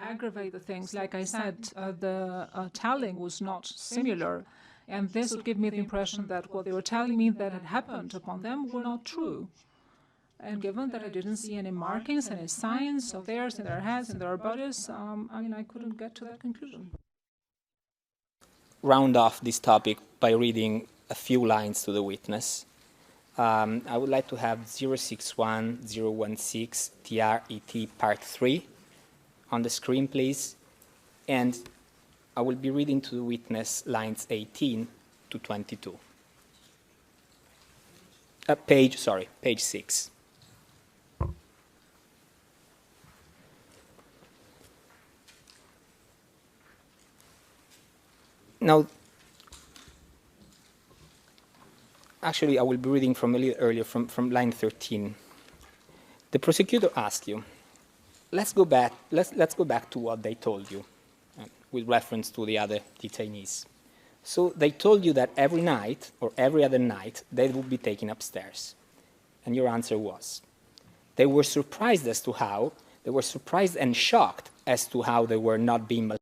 aggravate the things. Like I said, the telling was not similar. And this would give me the impression that what they were telling me that had happened upon them were not true. And given that I didn't see any markings, any signs of theirs in their heads, in their bodies, I couldn't get to that conclusion. Round off this topic by reading a few lines to the witness. I would like to have 061016 TRET Part 3 on the screen, please. And I will be reading to the witness lines 18 to 22. Page 6. Now, Actually, I will be reading from a little earlier, from line 13. The prosecutor asked you, let's go back to what they told you, with reference to the other detainees. So they told you that every night, or every other night, they would be taken upstairs. And your answer was, they were surprised and shocked as to how they were not being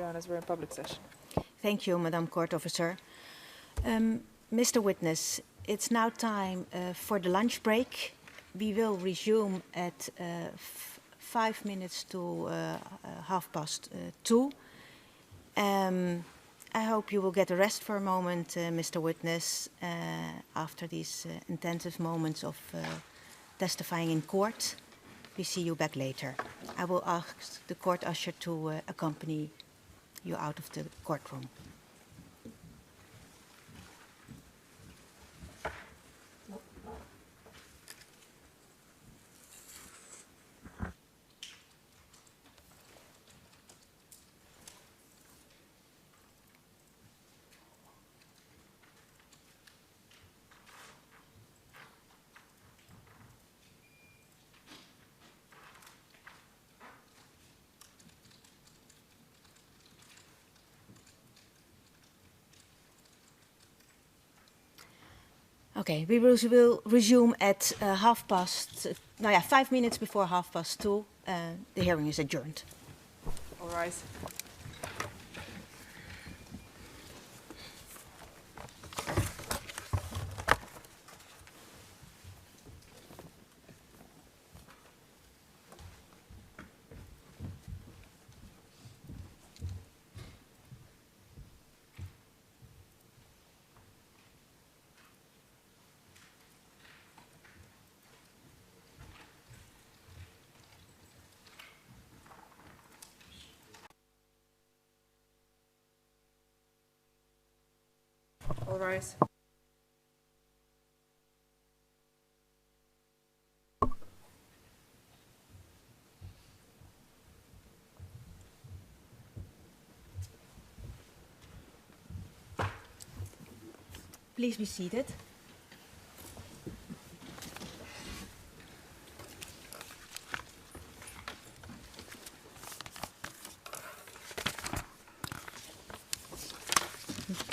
Your Honors, we're in public session. Thank you, Madam Court Officer. Mr. Witness, it's now time for the lunch break. We will resume at 5 minutes to 2:30. I hope you will get a rest for a moment, Mr. Witness, after these intensive moments of testifying in court. We see you back later. I will ask the court usher to accompany you out of the courtroom. Okay, we will resume at 5 minutes before 2:30. The hearing is adjourned. All rise. All rise. Please be seated.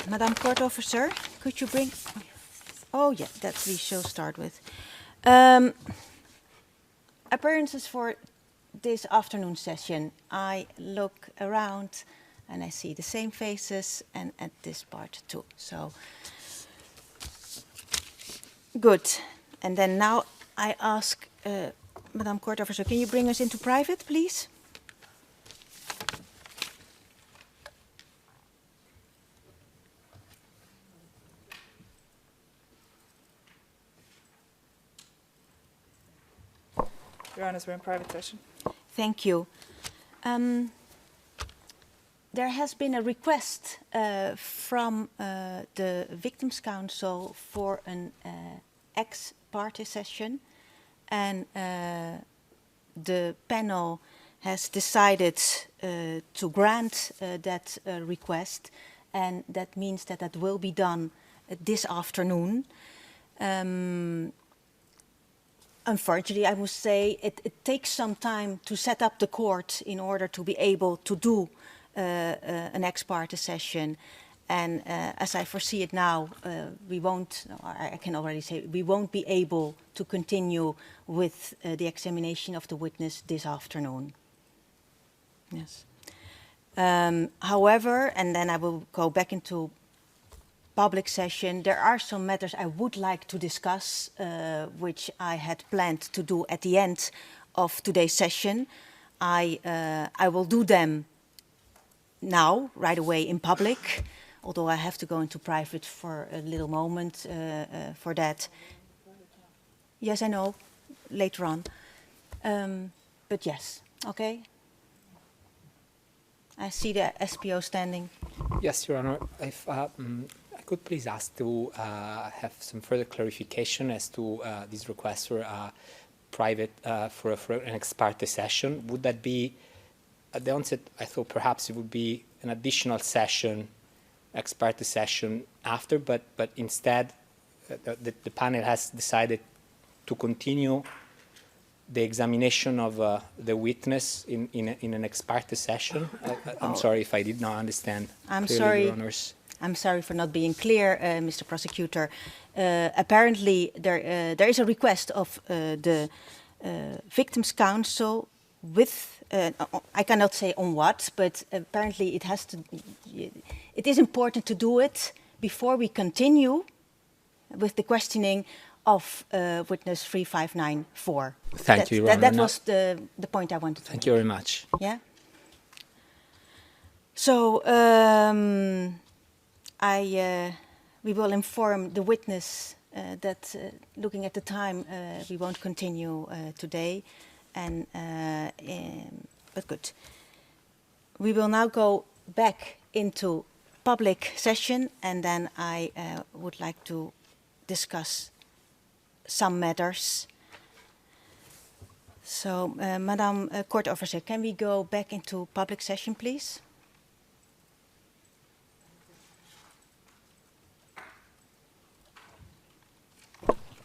Madam Court Officer, could you bring... Oh, yeah, that we shall start with. Appearances for this afternoon session. I look around and I see the same faces, and at this part too. So, good. And then now I ask Madam Court Officer, can you bring us into private, please? Your Honors, we're in private session. Thank you. There has been a request from the Victims' Council for an ex parte session, and the panel has decided to grant that request, and that means that that will be done this afternoon. Unfortunately, I must say it takes some time to set up the court in order to be able to do an ex parte session. And as I foresee it now, we won't, I can already say, we won't be able to continue with the examination of the witness this afternoon. Yes. However, and then I will go back into public session, there are some matters I would like to discuss, which I had planned to do at the end of today's session. I will do them now, right away in public, although I have to go into private for a little moment for that. Yes, I know, later on. But yes, okay. I see the SPO standing. Yes, Your Honor. If I could please ask to have some further clarification as to this request for private for an ex parte session. Would that be at the onset? I thought perhaps it would be an additional session, ex parte session after, but instead the panel has decided to continue the examination of the witness in an ex parte session. I'm sorry if I did not understand. I'm clearly, sorry. Your Honors. I'm sorry for not being clear, Mr. Prosecutor. Apparently, there is a request of the Victims' Council with, I cannot say on what, but apparently it has to, it is important to do it before we continue with the questioning of witness 3594. Thank you, Your Honor. That was the point I wanted to make. Thank you very much. Yeah. So we will inform the witness that looking at the time, we won't continue today. And but good. We will now go back into public session, and then I would like to discuss some matters. So, Madam Court Officer, can we go back into public session, please?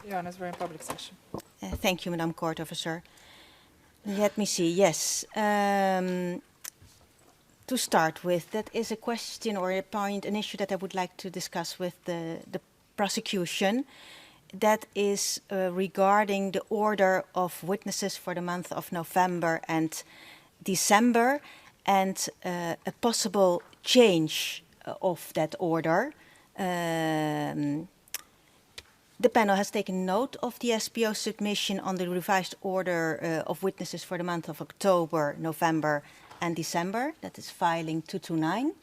Your Honor, we're in public session. Thank you, Madam Court Officer. Let me see, yes. To start with, that is a question or a point, an issue that I would like to discuss with the prosecution. That is regarding the order of witnesses for the month of November and December, and a possible change of that order. The panel has taken note of the SPO submission on the revised order of witnesses for the month of October, November, and December. That is filing 229.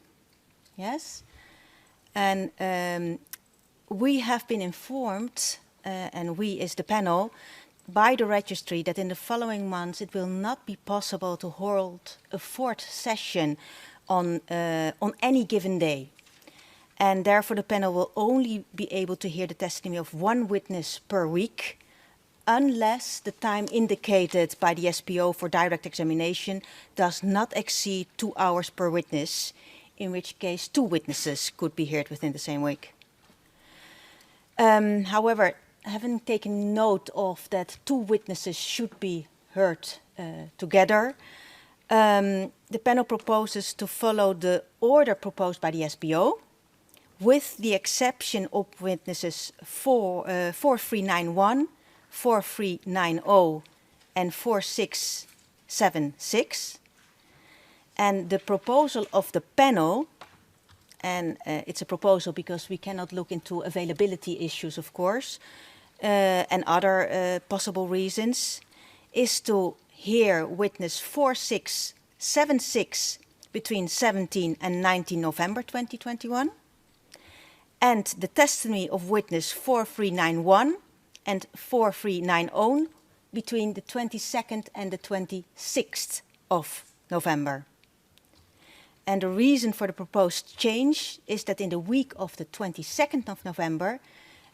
Yes. And we have been informed, and we as the panel, by the registry that in the following months it will not be possible to hold a fourth session on any given day. And therefore the panel will only be able to hear the testimony of one witness per week, unless the time indicated by the SPO for direct examination does not exceed 2 hours per witness, in which case 2 witnesses could be heard within the same week. However, having taken note of that 2 witnesses should be heard together, the panel proposes to follow the order proposed by the SPO, with the exception of witnesses 4391, 4390, and 4676. And the proposal of the panel, and it's a proposal because we cannot look into availability issues, of course, and other possible reasons, is to hear witness 4676 between 17 and 19 November 2021, and the testimony of witness 4391 and 4390 between the 22nd and the 26th of November. And the reason for the proposed change is that in the week of the 22nd of November,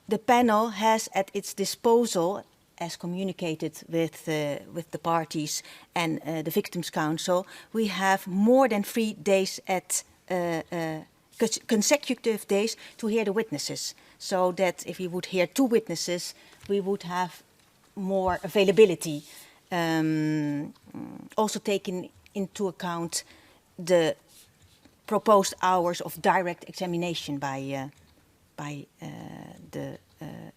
the panel has at its disposal, as communicated with the parties and the Victims' Council, we have more than 3 days at consecutive days to hear the witnesses. So that if we would hear 2 witnesses, we would have more availability. Also taking into account the proposed hours of direct examination by the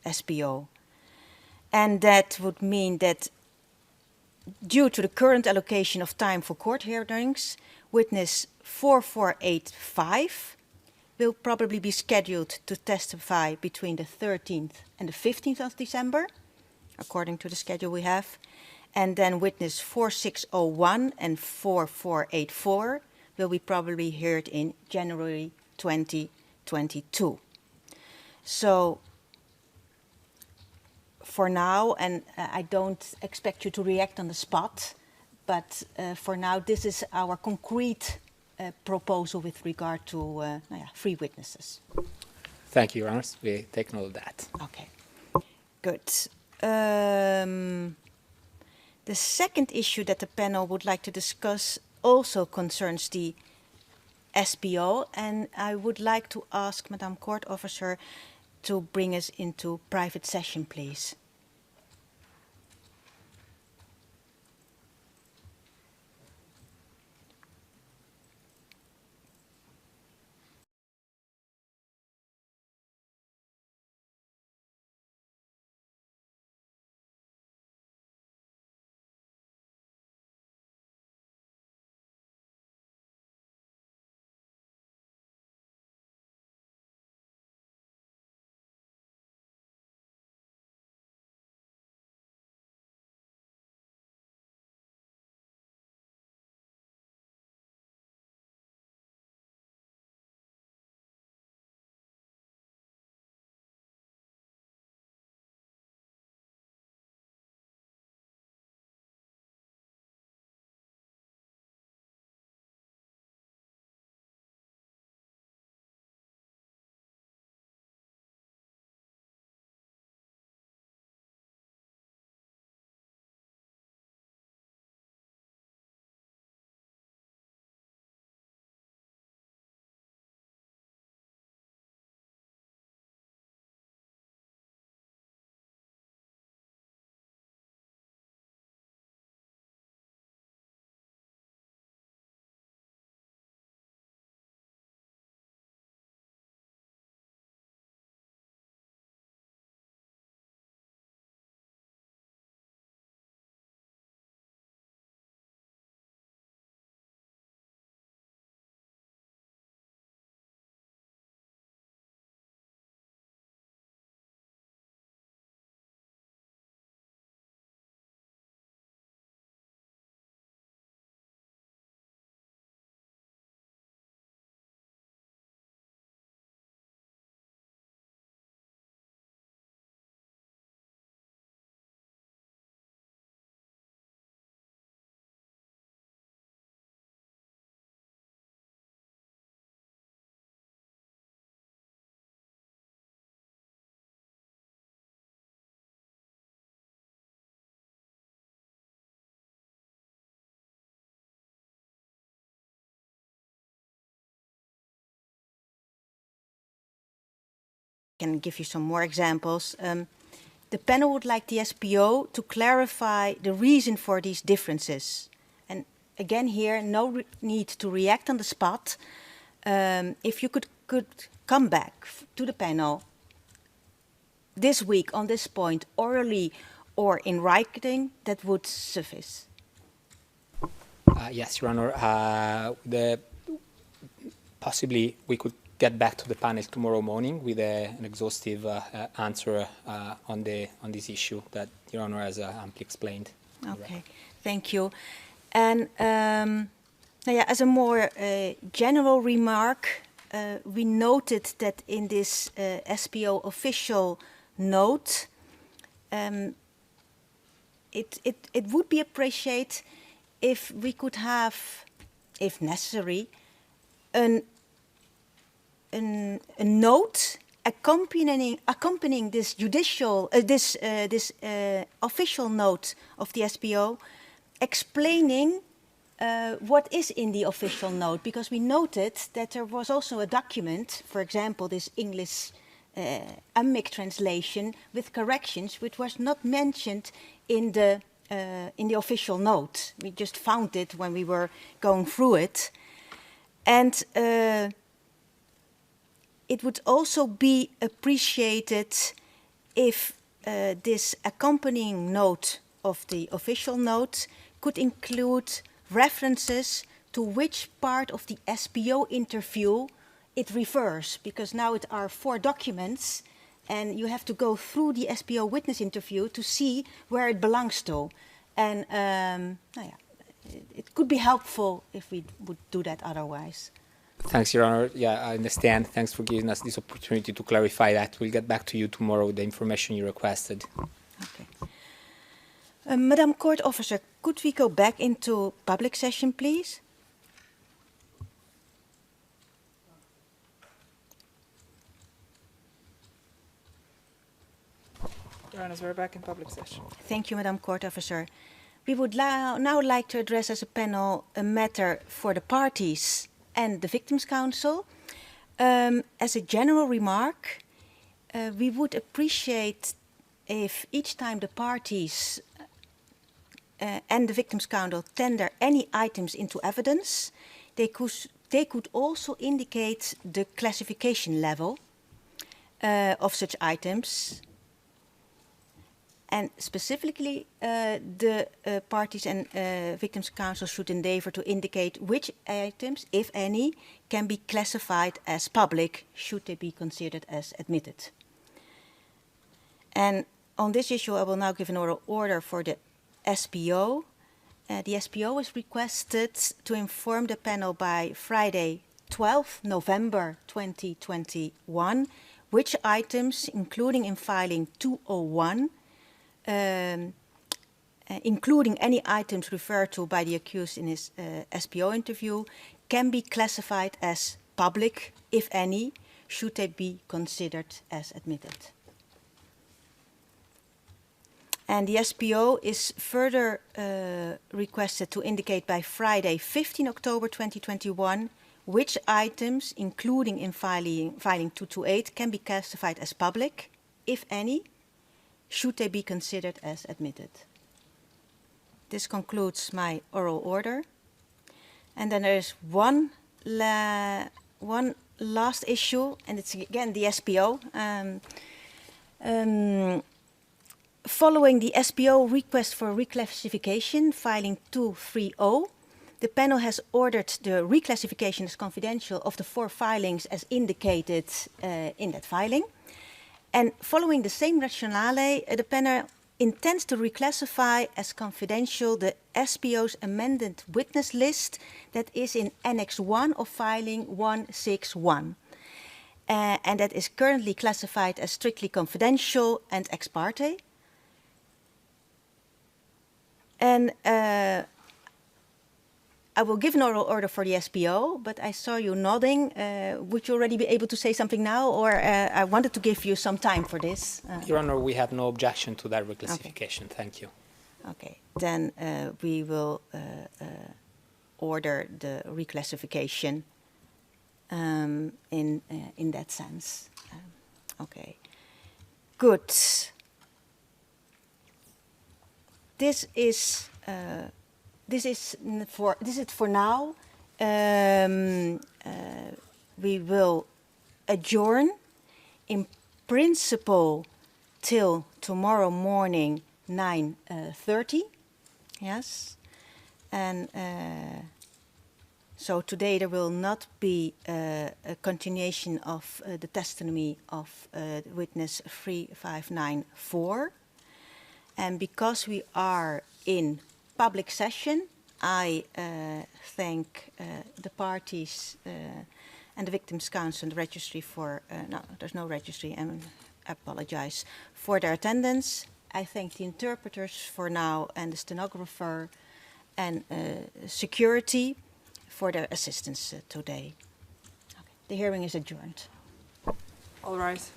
SPO. And that would mean that due to the current allocation of time for court hearings, witness 4485 will probably be scheduled to testify between the 13th and the 15th of December, according to the schedule we have. And then witness 4601 and 4484 will be probably heard in January 2022. So for now, and I don't expect you to react on the spot, but for now this is our concrete proposal with regard to 3 witnesses. Thank you, Your Honor. We take note of that. Okay, good. The second issue that the panel would like to discuss also concerns the SPO, and I would like to ask Madam Court Officer to bring us into private session, please. can give you some more examples. The panel would like the SPO to clarify the reason for these differences. And again here, no need to react on the spot. If you could come back to the panel this week on this point, orally or in writing, that would suffice. Yes, Your Honor. Possibly we could get back to the panel tomorrow morning with an exhaustive answer on this issue that Your Honor has amply explained. Okay, thank you. And as a more general remark, we noted that in this SPO official note, it would be appreciated if we could have, if necessary, a note accompanying this judicial, this official note of the SPO, explaining what is in the official note, because we noted that there was also a document, for example, this English AMIC translation with corrections, which was not mentioned in the official note. We just found it when we were going through it. And it would also be appreciated if this accompanying note of the official note could include references to which part of the SPO interview it refers, because now it are 4 documents and you have to go through the SPO witness interview to see where it belongs to. And it could be helpful if we would do that otherwise. Thanks, Your Honor. Yeah, I understand. Thanks for giving us this opportunity to clarify that. We'll get back to you tomorrow with the information you requested. Okay. Madam Court Officer, could we go back into public session, please? Your Honor, we're back in public session. Thank you, Madam Court Officer. We would now like to address as a panel a matter for the parties and the Victims' Council. As a general remark, we would appreciate if each time the parties and the Victims' Council tender any items into evidence, they could also indicate the classification level of such items. And specifically, the parties and Victims' Council should endeavor to indicate which items, if any, can be classified as public, should they be considered as admitted. And on this issue, I will now give an oral order for the SPO. The SPO is requested to inform the panel by Friday, 12 November 2021, which items, including in filing 201, including any items referred to by the accused in his SPO interview, can be classified as public, if any, should they be considered as admitted. And the SPO is further requested to indicate by Friday, 15 October 2021, which items, including in filing 228, can be classified as public, if any, should they be considered as admitted. This concludes my oral order. And then there is one last issue, and it's again the SPO. Following the SPO request for reclassification, filing 230, the panel has ordered the reclassification as confidential of the 4 filings as indicated in that filing. And following the same rationale, the panel intends to reclassify as confidential the SPO's amended witness list that is in Annex 1 of filing 161. And that is currently classified as strictly confidential and ex parte. And I will give an oral order for the SPO, but I saw you nodding. Would you already be able to say something now, or I wanted to give you some time for this? Your Honor, we have no objection to that reclassification. Okay. Thank you. Okay, then we will order the reclassification in that sense. Okay. Good. This is it for now. We will adjourn in principle till tomorrow morning 9:30. Yes, and so today there will not be a continuation of the testimony of witness 3594. And because we are in public session, I thank the parties and the Victims' Council and the registry for, no, there's no registry, and I apologize, for their attendance. I thank the interpreters for now and the stenographer and security for their assistance today. Okay. The hearing is adjourned. All rise.